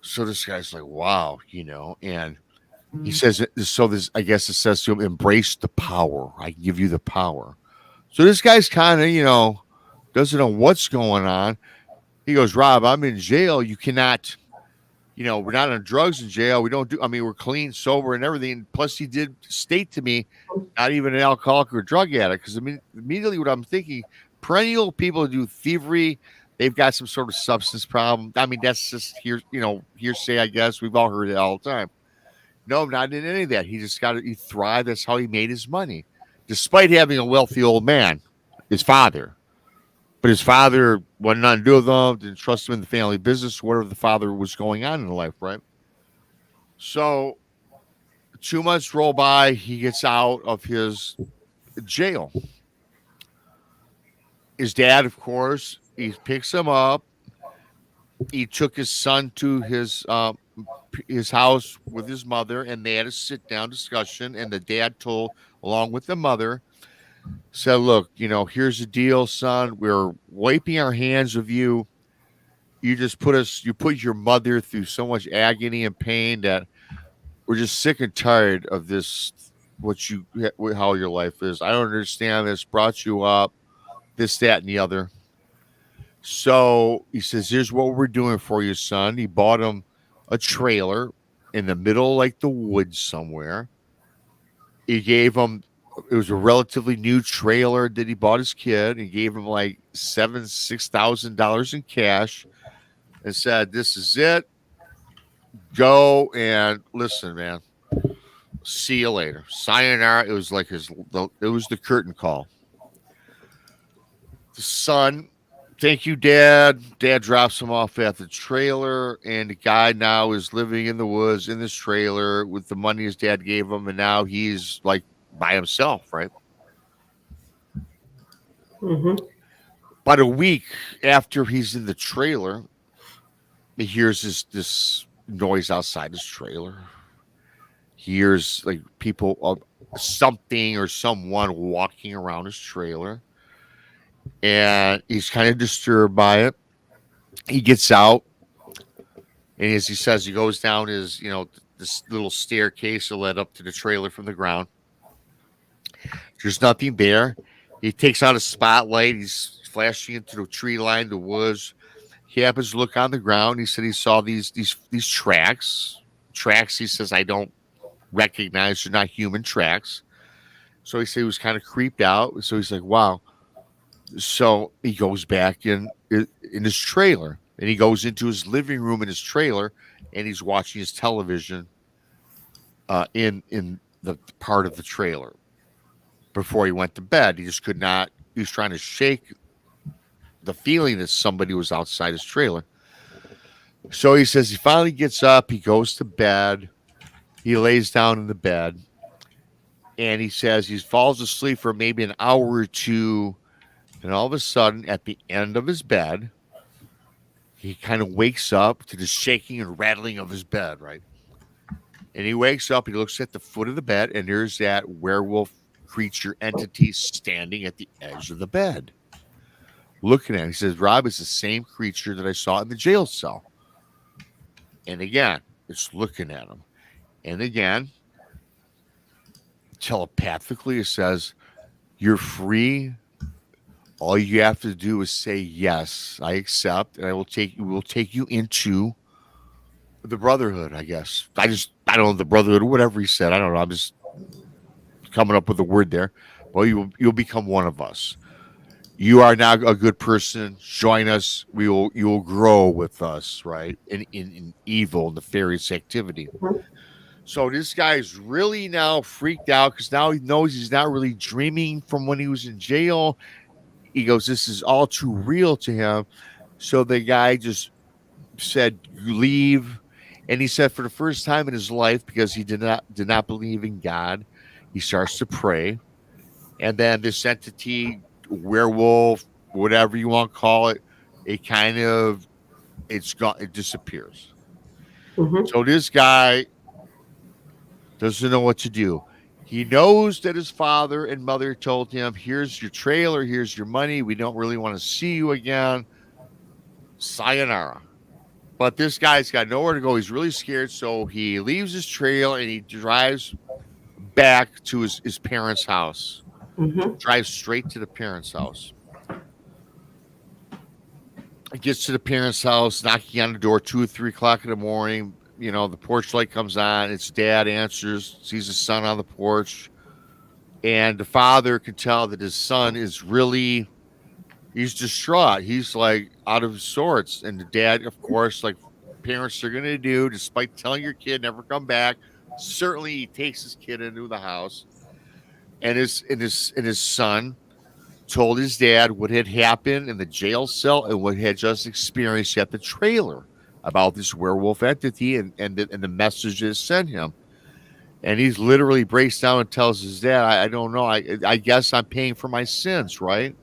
B: So this guy's like, wow, and he says, so this, I guess it says to him, embrace the power. I give you the power. So this guy's kind of, doesn't know what's going on. He goes, Rob, I'm in jail. You cannot, we're not on drugs in jail. We don't do, we're clean, sober and everything. Plus he did state to me, not even an alcoholic or drug addict. Because immediately what I'm thinking, perennial people do thievery. They've got some sort of substance problem. That's just hearsay, I guess. We've all heard it all the time. No, not in any of that. He just he thrived. That's how he made his money, despite having a wealthy old man, his father. But his father wanted nothing to do with him, didn't trust him in the family business, whatever the father was going on in life, right? So 2 months roll by. He gets out of his jail. His dad, of course, he picks him up. He took his son to his house with his mother, and they had a sit-down discussion. And the dad told, along with the mother, said, look, here's the deal, son. We're wiping our hands of you. You just you put your mother through so much agony and pain that we're just sick and tired of this, how your life is. I don't understand this, brought you up, this, that, and the other. So he says, here's what we're doing for you, son. He bought him a trailer in the middle, like the woods somewhere. He gave him, it was a relatively new trailer that he bought his kid. He gave him like $6,000 in cash and said, this is it. Go and listen, man. See you later. Sayonara. It was like it was the curtain call. The son, thank you, Dad. Dad drops him off at the trailer, and the guy now is living in the woods in this trailer with the money his dad gave him, and now he's like by himself, right?
C: Mm-hmm.
B: About a week after he's in the trailer, he hears this noise outside his trailer. He hears like people, something or someone walking around his trailer. And he's kind of disturbed by it. He gets out, and as he says, he goes down his, this little staircase that led up to the trailer from the ground. There's nothing there. He takes out a spotlight. He's flashing into the tree line, the woods. He happens to look on the ground. He said he saw these tracks. Tracks, he says, I don't recognize. They're not human tracks. So he said he was kind of creeped out. So he's like, wow. So he goes back in his trailer, and he goes into his living room in his trailer, and he's watching his television in the part of the trailer. Before he went to bed, he just could not. He was trying to shake the feeling that somebody was outside his trailer. So he says he finally gets up. He goes to bed. He lays down in the bed, and he says he falls asleep for maybe an hour or two. And all of a sudden, at the end of his bed, he kind of wakes up to the shaking and rattling of his bed, right? And he wakes up, he looks at the foot of the bed, and there's that werewolf creature entity standing at the edge of the bed, looking at him. He says, Rob, it's the same creature that I saw in the jail cell. And again, it's looking at him. And again, telepathically, it says, you're free. All you have to do is say, yes, I accept, and we'll take you into the brotherhood, I guess. I don't know, the brotherhood, whatever he said. I don't know. I'm just coming up with a word there. Well, you'll become one of us. You are now a good person. Join us. You'll grow with us, right? In evil, nefarious activity.
C: Mhm.
B: So this guy's really now freaked out because now he knows he's not really dreaming from when he was in jail. He goes, this is all too real to him. So the guy just said, "You leave." And he said for the first time in his life, because he did not believe in God, he starts to pray. And then this entity, werewolf, whatever you want to call it, it's gone, it disappears.
C: Mhm.
B: So this guy doesn't know what to do. He knows that his father and mother told him, here's your trailer, here's your money. We don't really want to see you again. Sayonara. But this guy's got nowhere to go. He's really scared. So he leaves his trail and he drives back to his parents' house.
C: Mhm.
B: Drives straight to the parents' house. He gets to the parents' house, knocking on the door 2 or 3 o'clock in the morning. You know, the porch light comes on. It's dad answers, sees his son on the porch. And the father can tell that his son is really, he's distraught. He's like out of sorts. And the dad, of course, like parents are going to do, despite telling your kid never come back, certainly he takes his kid into the house. And his son told his dad what had happened in the jail cell and what had just experienced at the trailer about this werewolf entity and the message it sent him. And he's literally breaks down and tells his dad, I don't know. I guess I'm paying for my sins, right?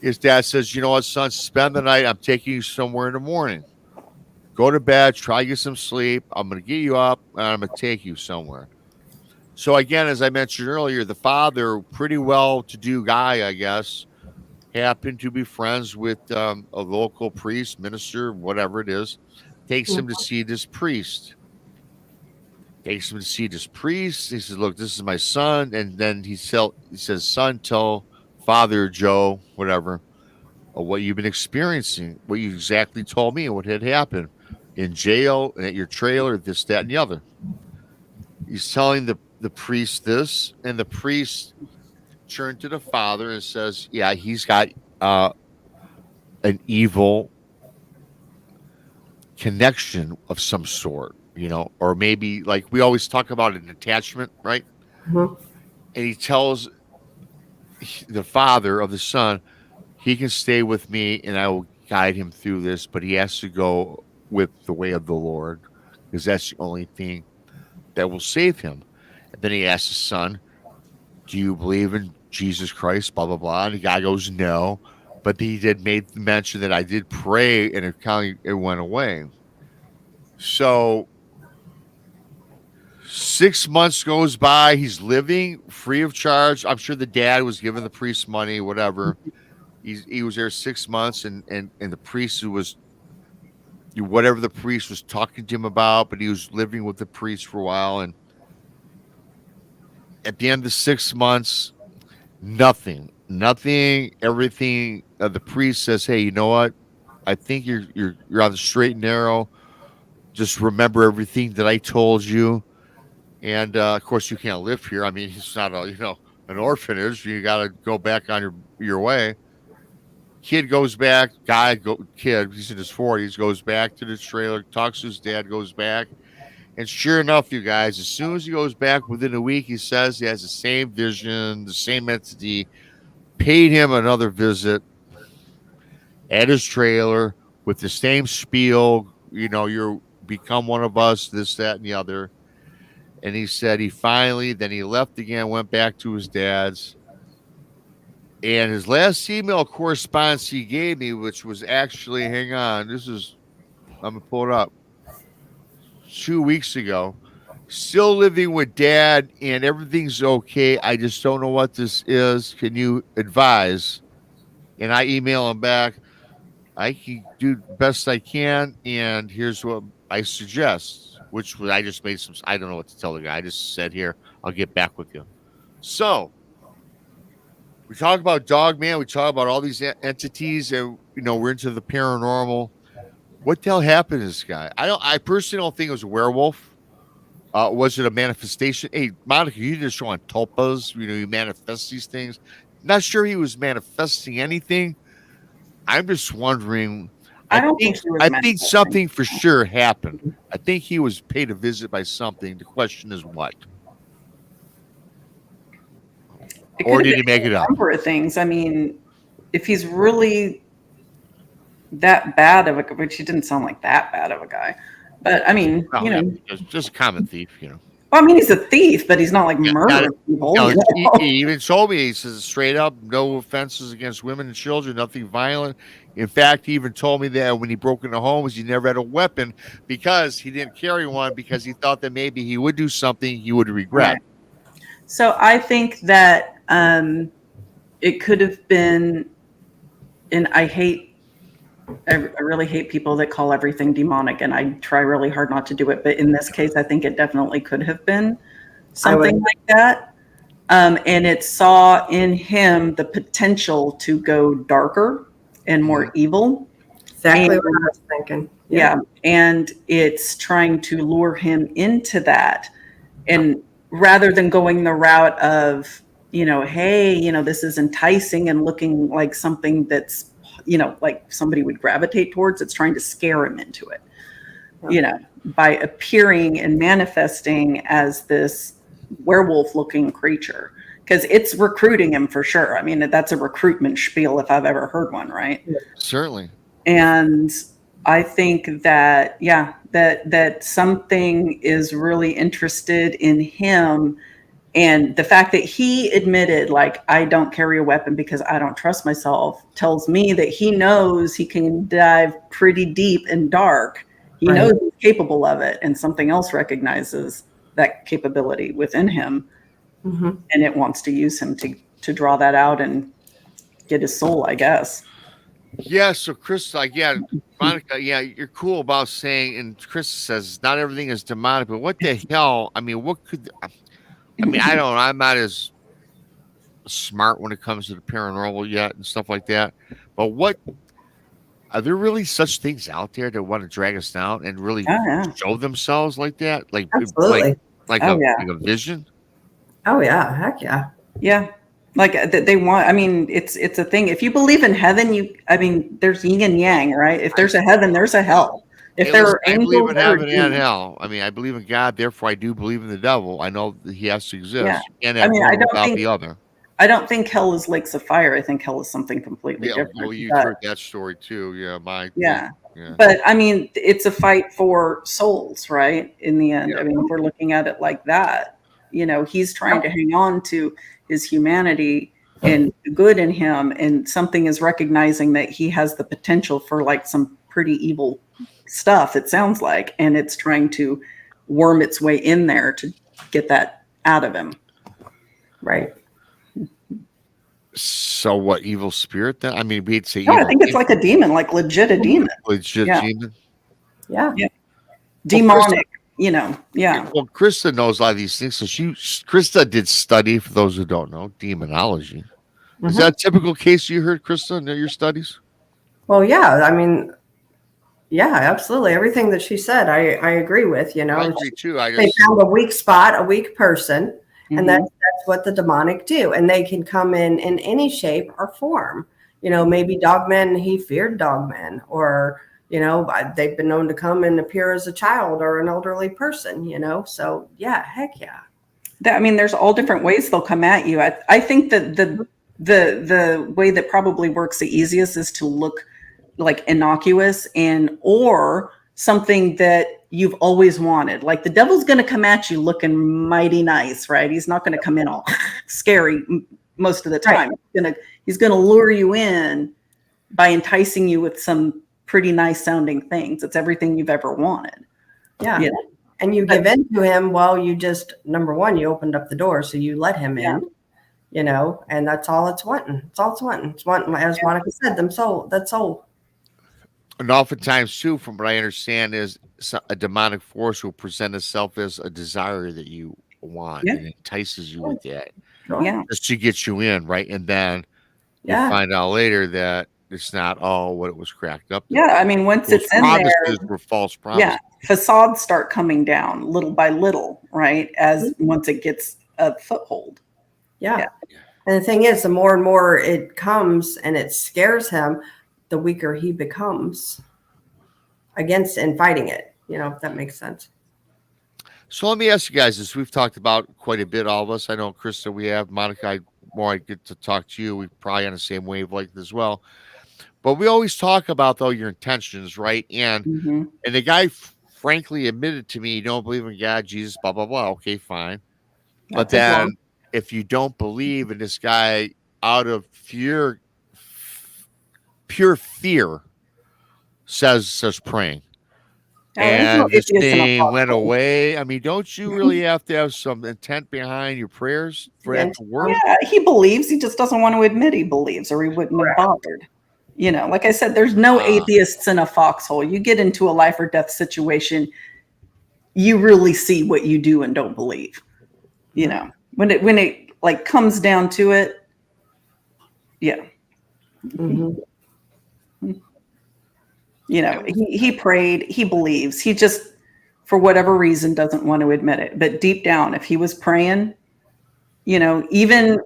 B: His dad says, you know what, son, spend the night. I'm taking you somewhere in the morning. Go to bed, try to get some sleep. I'm going to get you up and I'm going to take you somewhere. So again, as I mentioned earlier, the father, pretty well-to-do guy, I guess, happened to be friends with a local priest, minister, whatever it is, takes him to see this priest. Takes him to see this priest. He says, look, this is my son. And then he says, son, tell Father Joe, whatever, what you've been experiencing, what you exactly told me and what had happened in jail and at your trailer, this, that, and the other. He's telling the priest this, and the priest turned to the father and says, yeah, he's got an evil connection of some sort, you know, or maybe like we always talk about an attachment, right?
C: Mhm.
B: And he tells the father of the son, he can stay with me and I will guide him through this, but he has to go with the way of the Lord because that's the only thing that will save him. And then he asks his son, do you believe in Jesus Christ, blah, blah, blah. And the guy goes, no. But he did make mention that I did pray and it went away. So 6 months goes by. He's living free of charge. I'm sure the dad was giving the priest money, whatever. He was there 6 months and the priest who was whatever the priest was talking to him about, but he was living with the priest for a while. And at the end of 6 months, nothing, everything. The priest says, hey, you know what? I think you're on the straight and narrow. Just remember everything that I told you. And of course, you can't live here. I mean, it's not an orphanage. You got to go back on your way. Kid goes back. Kid, he's in his 40s, goes back to the trailer, talks to his dad, goes back. And sure enough, you guys, as soon as he goes back within a week, he says he has the same vision, the same entity, paid him another visit at his trailer with the same spiel. You know, you're become one of us, this, that, and the other. And he said then he left again, went back to his dad's. And his last email correspondence he gave me, which was actually, hang on, I'm going to pull it up, 2 weeks ago. Still living with dad and everything's okay. I just don't know what this is. Can you advise? And I email him back. I can do the best I can. And here's what I suggest, which was, I just made I don't know what to tell the guy. I just said, here, I'll get back with you. So we talk about Dogman. We talk about all these entities and, we're into the paranormal. What the hell happened to this guy? I personally don't think it was a werewolf. Was it a manifestation? Hey, Monica, you just show on tulpas. You manifest these things. Not sure he was manifesting anything. I'm just wondering.
D: I don't think he was
B: I think
D: manifesting.
B: something for sure happened. I think he was paid a visit by something. The question is what? Or did he make it up?
D: A number of things. I mean, if he's really that bad of a, which he didn't sound like that bad of a guy, but I mean,
B: just a common thief,
D: Well, I mean, he's a thief, but he's not like murdering people.
B: He even told me, he says straight up, no offenses against women and children, nothing violent. In fact, he even told me that when he broke into homes, he never had a weapon because he didn't carry one because he thought that maybe he would do something he would regret.
D: Right. So I think that it could have been, and I really hate people that call everything demonic, and I try really hard not to do it. But in this case, I think it definitely could have been something like that. And it saw in him the potential to go darker and more evil.
C: Exactly what I was thinking.
D: Yeah. And it's trying to lure him into that. And rather than going the route of, hey, this is enticing and looking like something that's, like somebody would gravitate towards, it's trying to scare him into it, by appearing and manifesting as this werewolf looking creature, because it's recruiting him for sure. I mean, that's a recruitment spiel if I've ever heard one, right?
B: Certainly.
D: And I think that, that something is really interested in him. And the fact that he admitted, like, I don't carry a weapon because I don't trust myself, tells me that he knows he can dive pretty deep and dark. He knows he's capable of it, and something else recognizes that capability within him, and it wants to use him to draw that out and get his soul, I guess.
B: Yeah, so Krista, Monica, you're cool about saying, and Krista says not everything is demonic, but what the hell? I mean, I don't know. I'm not as smart when it comes to the paranormal yet and stuff like that. But are there really such things out there that want to drag us down and really show themselves like that? Like,
C: absolutely.
B: Like a vision?
C: Oh yeah, heck yeah.
D: Yeah. Like they want, I mean, it's a thing. If you believe in heaven, there's yin and yang, right? If there's a heaven, there's a hell. If there are angels,
B: I believe in heaven and hell. I mean, I believe in God, therefore I do believe in the devil. I know that he has to exist.
D: Yeah.
B: And the other.
D: I don't think hell is lakes of fire. I think hell is something completely different.
B: Well, you've heard that story too. Yeah.
D: But I mean, it's a fight for souls, right? In the end, I mean, if we're looking at it like that, he's trying to hang on to his humanity and the good in him, and something is recognizing that he has the potential for like some pretty evil stuff, it sounds like, and it's trying to worm its way in there to get that out of him.
C: Right.
B: So what, evil spirit then? I mean, we'd say
D: I think it's like a demon, like legit a demon.
B: Legit demon?
C: Yeah.
D: Demonic,
B: Well, Krista knows a lot of these things. So Krista did study, for those who don't know, demonology. Is that a typical case you heard, Krista, in your studies?
C: Well, yeah. I mean, yeah, absolutely. Everything that she said, I agree with. I
B: agree too.
C: They found a weak spot, a weak person, and that's what the demonic do. And they can come in any shape or form. Maybe Dogman, he feared Dogman, or they've been known to come and appear as a child or an elderly person. So yeah, heck yeah.
D: I mean, there's all different ways they'll come at you. I think that the way that probably works the easiest is to look like innocuous or something that you've always wanted. Like the devil's going to come at you looking mighty nice, right? He's not going to come in all scary most of the time. Right. He's going to lure you in by enticing you with some pretty nice sounding things. It's everything you've ever wanted.
C: Yeah. And you give in to him. Well, you just, number one, you opened up the door, so you let him in. And that's all it's wanting. It's all it's wanting. It's wanting, as Monica said, that soul.
B: And oftentimes, too, from what I understand, is a demonic force will present itself as a desire that you want and entices you with that.
C: Yeah.
B: Just to get you in, right? And then you find out later that it's not all what it was cracked up.
D: Yeah, I mean, once
B: Those
D: it's in there,
B: promises were false promises.
D: yeah, facades start coming down little by little, right? As once it gets a foothold.
C: Yeah. And the thing is, the more and more it comes and it scares him, the weaker he becomes against and fighting it. You know, if that makes sense.
B: So let me ask you guys this. We've talked about quite a bit, all of us. I know, Krista, we have. Monica, more I get to talk to you. We're probably on the same wavelength as well. But we always talk about, though, your intentions, right? And and the guy frankly admitted to me, you don't believe in God, Jesus, blah, blah, blah. Okay, fine. But then if you don't believe in this guy out of pure fear, says praying. And this thing went away. I mean, don't you really have to have some intent behind your prayers for it to work?
D: Yeah, he believes. He just doesn't want to admit he believes, or he wouldn't have bothered. You know, like I said, there's no atheists in a foxhole. You get into a life or death situation, you really see what you do and don't believe. You know, when it like comes down to it, yeah. You know, he prayed, he believes. He just, for whatever reason, doesn't want to admit it. But deep down, if he was praying, you know, even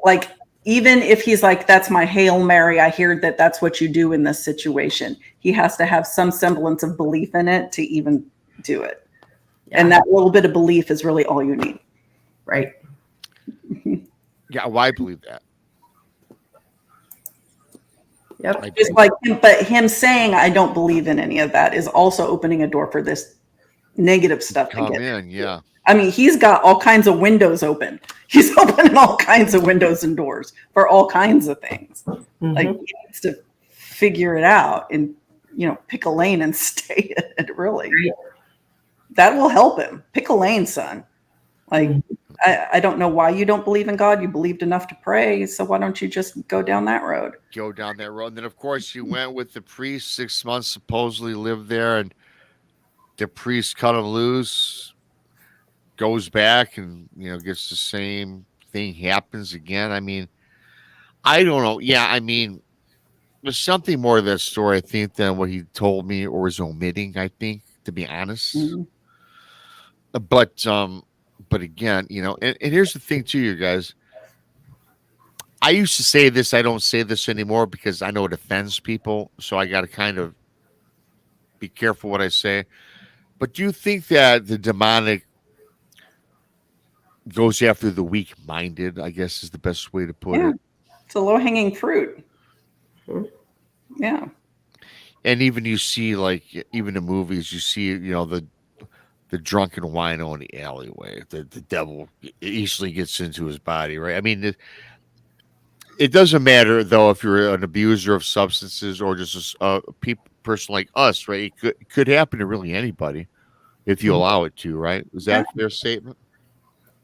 D: if he's like, that's my Hail Mary, I hear that that's what you do in this situation, he has to have some semblance of belief in it to even do it. Yeah. And that little bit of belief is really all you need.
C: Right.
B: Yeah, well, I believe that.
C: Yep.
D: Just like him, but him saying I don't believe in any of that is also opening a door for this negative stuff to get in.
B: Yeah.
D: I mean, he's got all kinds of windows open. He's opening all kinds of windows and doors for all kinds of things. Like he needs to figure it out and, you know, pick a lane and stay in it. Really, that will help him. Pick a lane, son. Like, I don't know why you don't believe in God. You believed enough to pray. So why don't you just go down that road?
B: Go down that road. And then, of course, you went with the priest, 6 months, supposedly lived there. And the priest cut him loose, goes back and, you know, gets the same thing happens again. I mean, I don't know. Yeah, I mean, there's something more to that story, I think, than what he told me or was omitting, I think, to be honest. But again, you know, and here's the thing too, you guys. I used to say this. I don't say this anymore because I know it offends people. So I got to kind of be careful what I say. But do you think that the demonic goes after the weak-minded, I guess is the best way to put it?
D: It's a low-hanging fruit. Yeah.
B: And even you see, like, even in movies, you see, you know, the drunken wino in the alleyway. The devil easily gets into his body, right? I mean, it doesn't matter, though, if you're an abuser of substances or just a person like us, right? It could happen to really anybody if you allow it to, right? Is that a fair statement?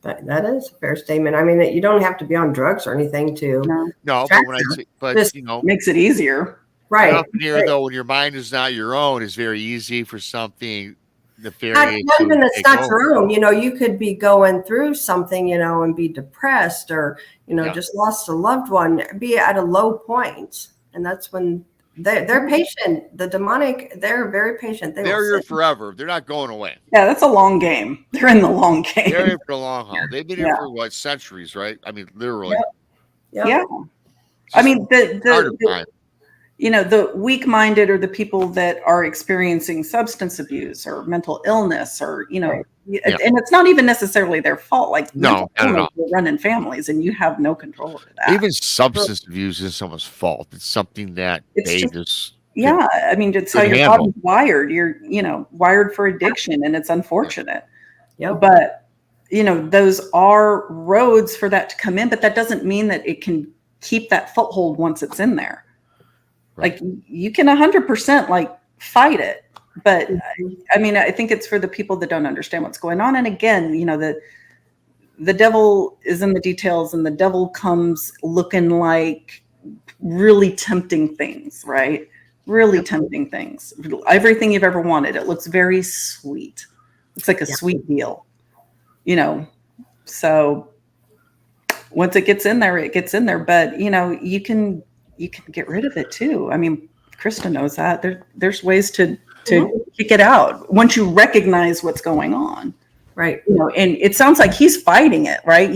C: That is a fair statement. I mean, you don't have to be on drugs or anything to.
B: No, but when I say, but you know,
D: makes it easier,
C: right?
B: Up here, though, when your mind is not your own, it's very easy for something nefarious.
C: Not even it's not your own. You know, you could be going through something, you know, and be depressed, or you know, just lost a loved one, be at a low point, and that's when they're patient. The demonic, they're very patient.
B: They're here forever. They're not going away.
D: Yeah, that's a long game. They're in the long game.
B: They're in for the long haul. They've been here for what, centuries, right? I mean, literally.
D: Yeah. I mean, the you know, the weak-minded are the people that are experiencing substance abuse or mental illness, or you know, and it's not even necessarily their fault. Like,
B: no,
D: they're running families, and you have no control over that.
B: Even substance abuse is someone's fault. It's something that just
D: I mean, it's how your body's wired. You're, you know, wired for addiction, and it's unfortunate. But you know, those are roads for that to come in, but that doesn't mean that it can keep that foothold once it's in there. Like, you can 100% like fight it, but I mean, I think it's for the people that don't understand what's going on. And again, you know, the devil is in the details, and the devil comes looking like really tempting things, right? Really tempting things. Everything you've ever wanted. It looks very sweet. It's like a sweet deal, you know? So once it gets in there, it gets in there, but you know, you can get rid of it too. I mean, Krista knows that. There's ways to kick it out once you recognize what's going on.
C: Right.
D: And it sounds like he's fighting it, right?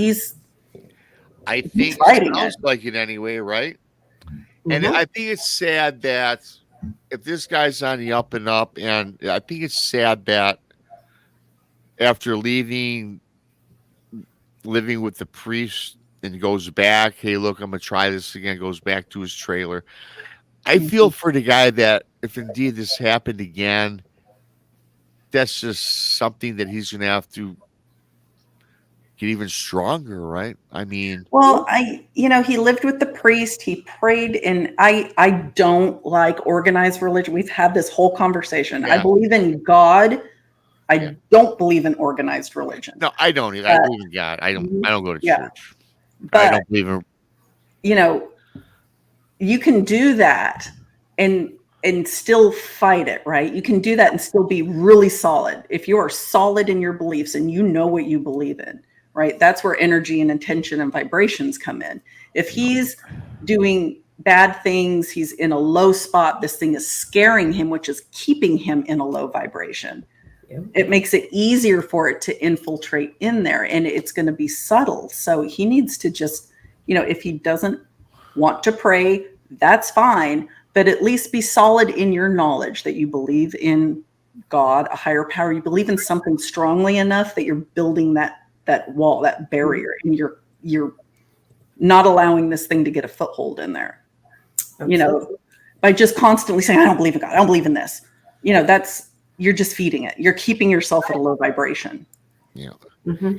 B: I think
D: fighting
B: it sounds like it anyway, right? And I think it's sad that if this guy's on the up and up, and I think it's sad that after living with the priest and goes back, hey, look, I'm going to try this again, goes back to his trailer. I feel for the guy that if indeed this happened again, that's just something that he's going to have to get even stronger, right? I mean,
D: well, he lived with the priest, he prayed, and I don't like organized religion. We've had this whole conversation. I believe in God. I don't believe in organized religion.
B: No, I don't either. I believe in God. I don't go to church.
D: But
B: I don't believe in.
D: You can do that and still fight it, right? You can do that and still be really solid. If you are solid in your beliefs and you know what you believe in, right? That's where energy and intention and vibrations come in. If he's doing bad things, he's in a low spot, this thing is scaring him, which is keeping him in a low vibration. Yeah. It makes it easier for it to infiltrate in there, and it's going to be subtle. So he needs to just, if he doesn't want to pray, that's fine, but at least be solid in your knowledge that you believe in God, a higher power. You believe in something strongly enough that you're building that wall, that barrier, and you're not allowing this thing to get a foothold in there. Absolutely. By just constantly saying, I don't believe in God, I don't believe in this. You're just feeding it. You're keeping yourself at a low vibration.
B: Yeah.
C: Mm-hmm.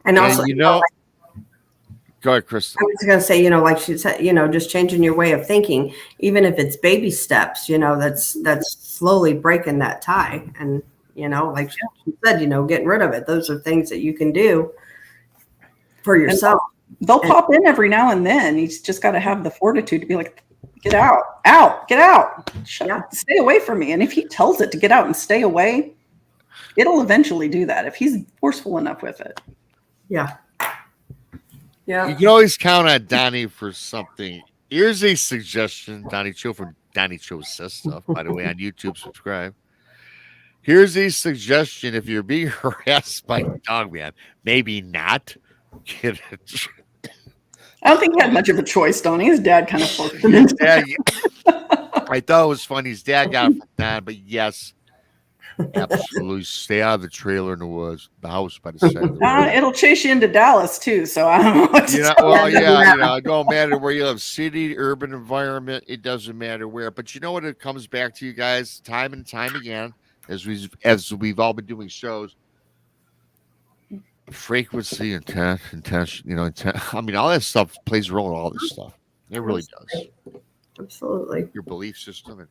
C: And also,
B: go ahead, Krista.
C: I was going to say, like she said, just changing your way of thinking, even if it's baby steps, that's slowly breaking that tie. And, like she said, getting rid of it. Those are things that you can do for yourself.
D: They'll pop in every now and then. He's just got to have the fortitude to be like, get out, get out, stay away from me. And if he tells it to get out and stay away, it'll eventually do that if he's forceful enough with it.
C: Yeah.
B: You can always count on Donnie for something. Here's a suggestion, Donnie Cho from Donnie Cho Says Stuff, by the way, on YouTube, subscribe. Here's a suggestion. If you're being harassed by Dogman, maybe not get it.
D: I don't think he had much of a choice, Donnie. His dad kind of forced him into it.
B: I thought it was funny. His dad got it from Don, but yes, absolutely. Stay out of the trailer in the woods, the house by the side of the road.
D: It'll chase you into Dallas, too, so I don't know what to tell you.
B: It don't matter where you live, city, urban environment, it doesn't matter where. But you know what it comes back to, you guys, time and time again, as we've all been doing shows, frequency, intention, I mean, all that stuff plays a role in all this stuff. It really does.
C: Absolutely.
B: Your belief system.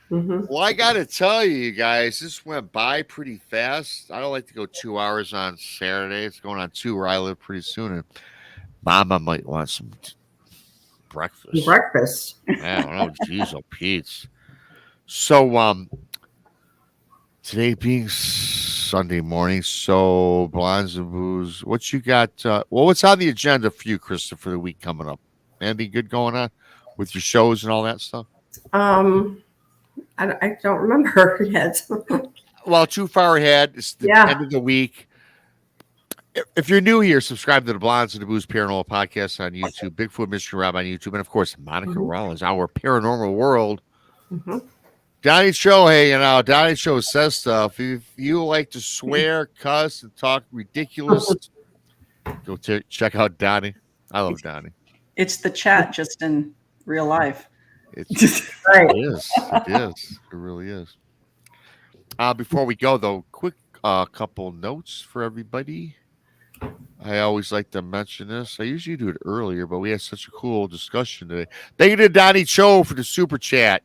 B: Well, I got to tell you guys, this went by pretty fast. I don't like to go 2 hours on Saturday. It's going on 2 where I live pretty soon. And Mama might want some breakfast. I don't know. Jeez, oh, Pete's. So, today being Sunday morning, so Blondes and Booze, what you got? What's on the agenda for you, Krista, for the week coming up? Anything good going on with your shows and all that stuff?
C: I don't remember yet.
B: Well, too far ahead. It's the end of the week. If you're new here, subscribe to the Blondes and the Booze Paranormal Podcast on YouTube, Bigfoot Mystery Rob on YouTube, and of course, Monica Rollins, Our Paranormal World. Donnie Show, Donnie Show Says Stuff. If you like to swear, cuss, and talk ridiculous, go check out Donnie. I love Donnie.
D: It's the chat just in real life.
B: It is. It really is. Before we go, though, quick couple notes for everybody. I always like to mention this. I usually do it earlier, but we had such a cool discussion today. Thank you to Donnie Cho for the super chat.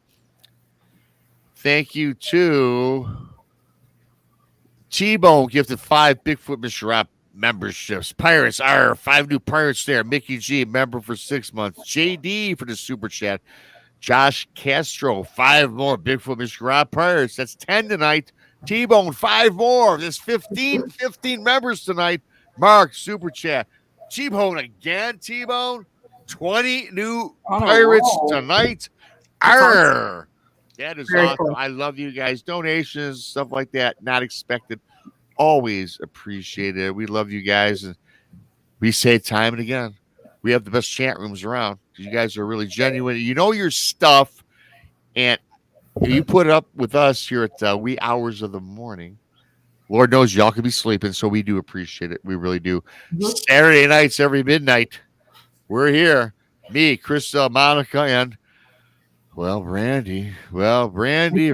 B: Thank you to T-Bone, gifted 5 Bigfoot Mr. Rob memberships. Pirates are 5 new pirates there. Mickey G, member for 6 months. JD for the super chat. Josh Castro, 5 more Bigfoot Mr. Rob pirates. That's 10 tonight. T-Bone, 5 more. There's 15 members tonight. Mark, super chat. T-Bone again, T-Bone. 20 new pirates tonight. Arr! That is
C: Very
B: awesome.
C: cool.
B: I love you guys. Donations, stuff like that, not expected. Always appreciated. We love you guys. And we say time and again, we have the best chat rooms around. You guys are really genuine. You know your stuff. And you put it up with us here at wee hours of the morning. Lord knows y'all could be sleeping, so we do appreciate it. We really do.
C: Mhm.
B: Saturday nights, every midnight, we're here. Me, Krista, Monica, and Brandi. Brandy. You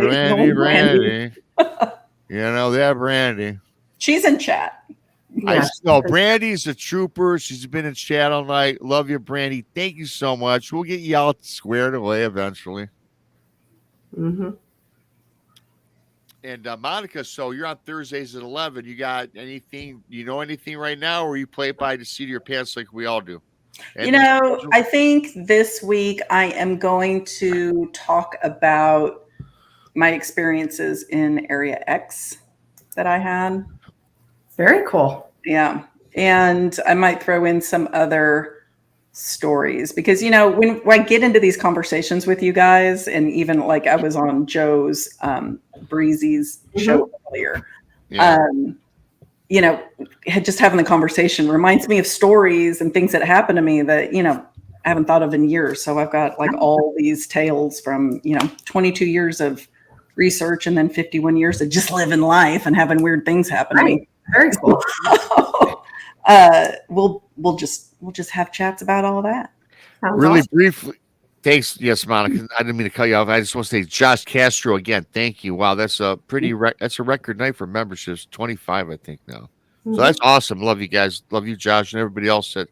B: know that Brandy.
D: She's in chat.
C: Yeah.
B: Brandy's a trooper. She's been in chat all night. Love you, Brandy. Thank you so much. We'll get you all squared away eventually.
C: Mm-hmm.
B: And Monica, so you're on Thursdays at 11. You got anything? You know anything right now, or you play it by the seat of your pants like we all do?
D: I think this week I am going to talk about my experiences in Area X that I had.
C: Very cool.
D: Yeah. And I might throw in some other stories because, when I get into these conversations with you guys, and even like I was on Joe's Breezy's show earlier, just having the conversation reminds me of stories and things that happen to me that, I haven't thought of in years. So I've got like all these tales from, 22 years of research and then 51 years of just living life and having weird things happen to me.
C: Very cool.
D: We'll just have chats about all of that.
C: Sounds
B: Really
C: awesome.
B: briefly. Thanks. Yes, Monica. I didn't mean to cut you off. I just want to say Josh Castro again. Thank you. Wow, that's a that's a record night for memberships. 25, I think now. So that's awesome. Love you guys. Love you, Josh, and everybody else that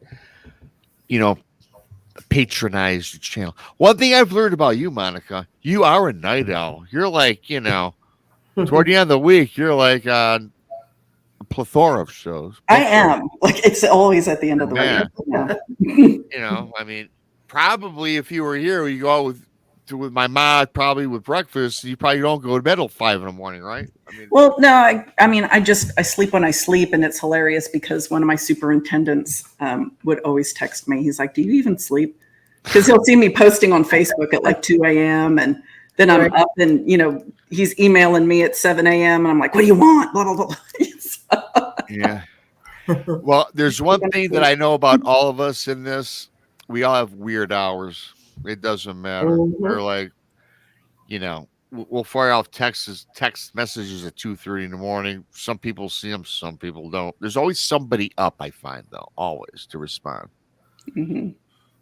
B: patronize the channel. One thing I've learned about you, Monica, you are a night owl. You're like, toward the end of the week, you're like on a plethora of shows.
D: I am. Like, it's always at the end of the week. Yeah.
B: I mean, probably if you were here, you go out with my mom, probably with breakfast. You probably don't go to bed till 5 a.m, right?
D: Well, no, I sleep when I sleep, and it's hilarious because one of my superintendents would always text me. He's like, "Do you even sleep?" Because he'll see me posting on Facebook at like 2 a.m. and then I'm up, and he's emailing me at 7 a.m. and I'm like, "What do you want?" Blah blah blah.
B: Yeah. Well, there's one thing that I know about all of us in this. We all have weird hours. It doesn't matter. We're like, we'll fire off text messages at 2:30 in the morning. Some people see them, some people don't. There's always somebody up, I find, though, always to respond.
D: Mm-hmm.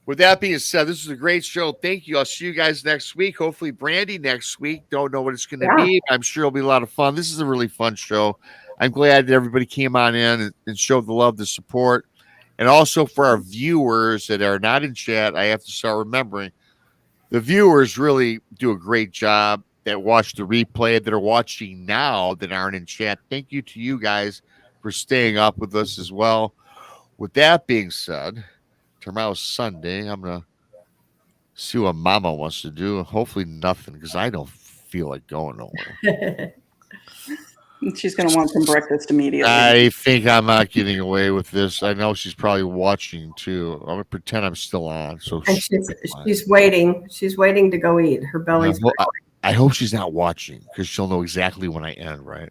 B: With that being said, this is a great show. Thank you. I'll see you guys next week. Hopefully, Brandi next week. Don't know what it's going to be. I'm sure it'll be a lot of fun. This is a really fun show. I'm glad that everybody came on in and showed the love, the support. And also for our viewers that are not in chat, I have to start remembering the viewers really do a great job that watch the replay, that are watching now, that aren't in chat. Thank you to you guys for staying up with us as well. With that being said, tomorrow's Sunday. I'm going to see what Mama wants to do. Hopefully nothing, because I don't feel like going nowhere.
D: She's going to want some breakfast immediately.
B: I think I'm not getting away with this. I know she's probably watching too. I'm going to pretend I'm still on. So
C: she's waiting. She's waiting to go eat. Her belly's
B: I hope she's not watching, because she'll know exactly when I end, right?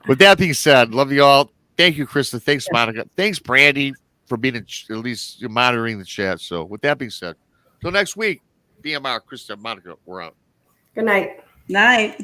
B: With that being said, love you all. Thank you, Krista. Thanks, Monica. Thanks, Brandi, for being at least monitoring the chat. So with that being said, till next week, BMR, Krista, Monica, we're out.
C: Good night.
D: Night.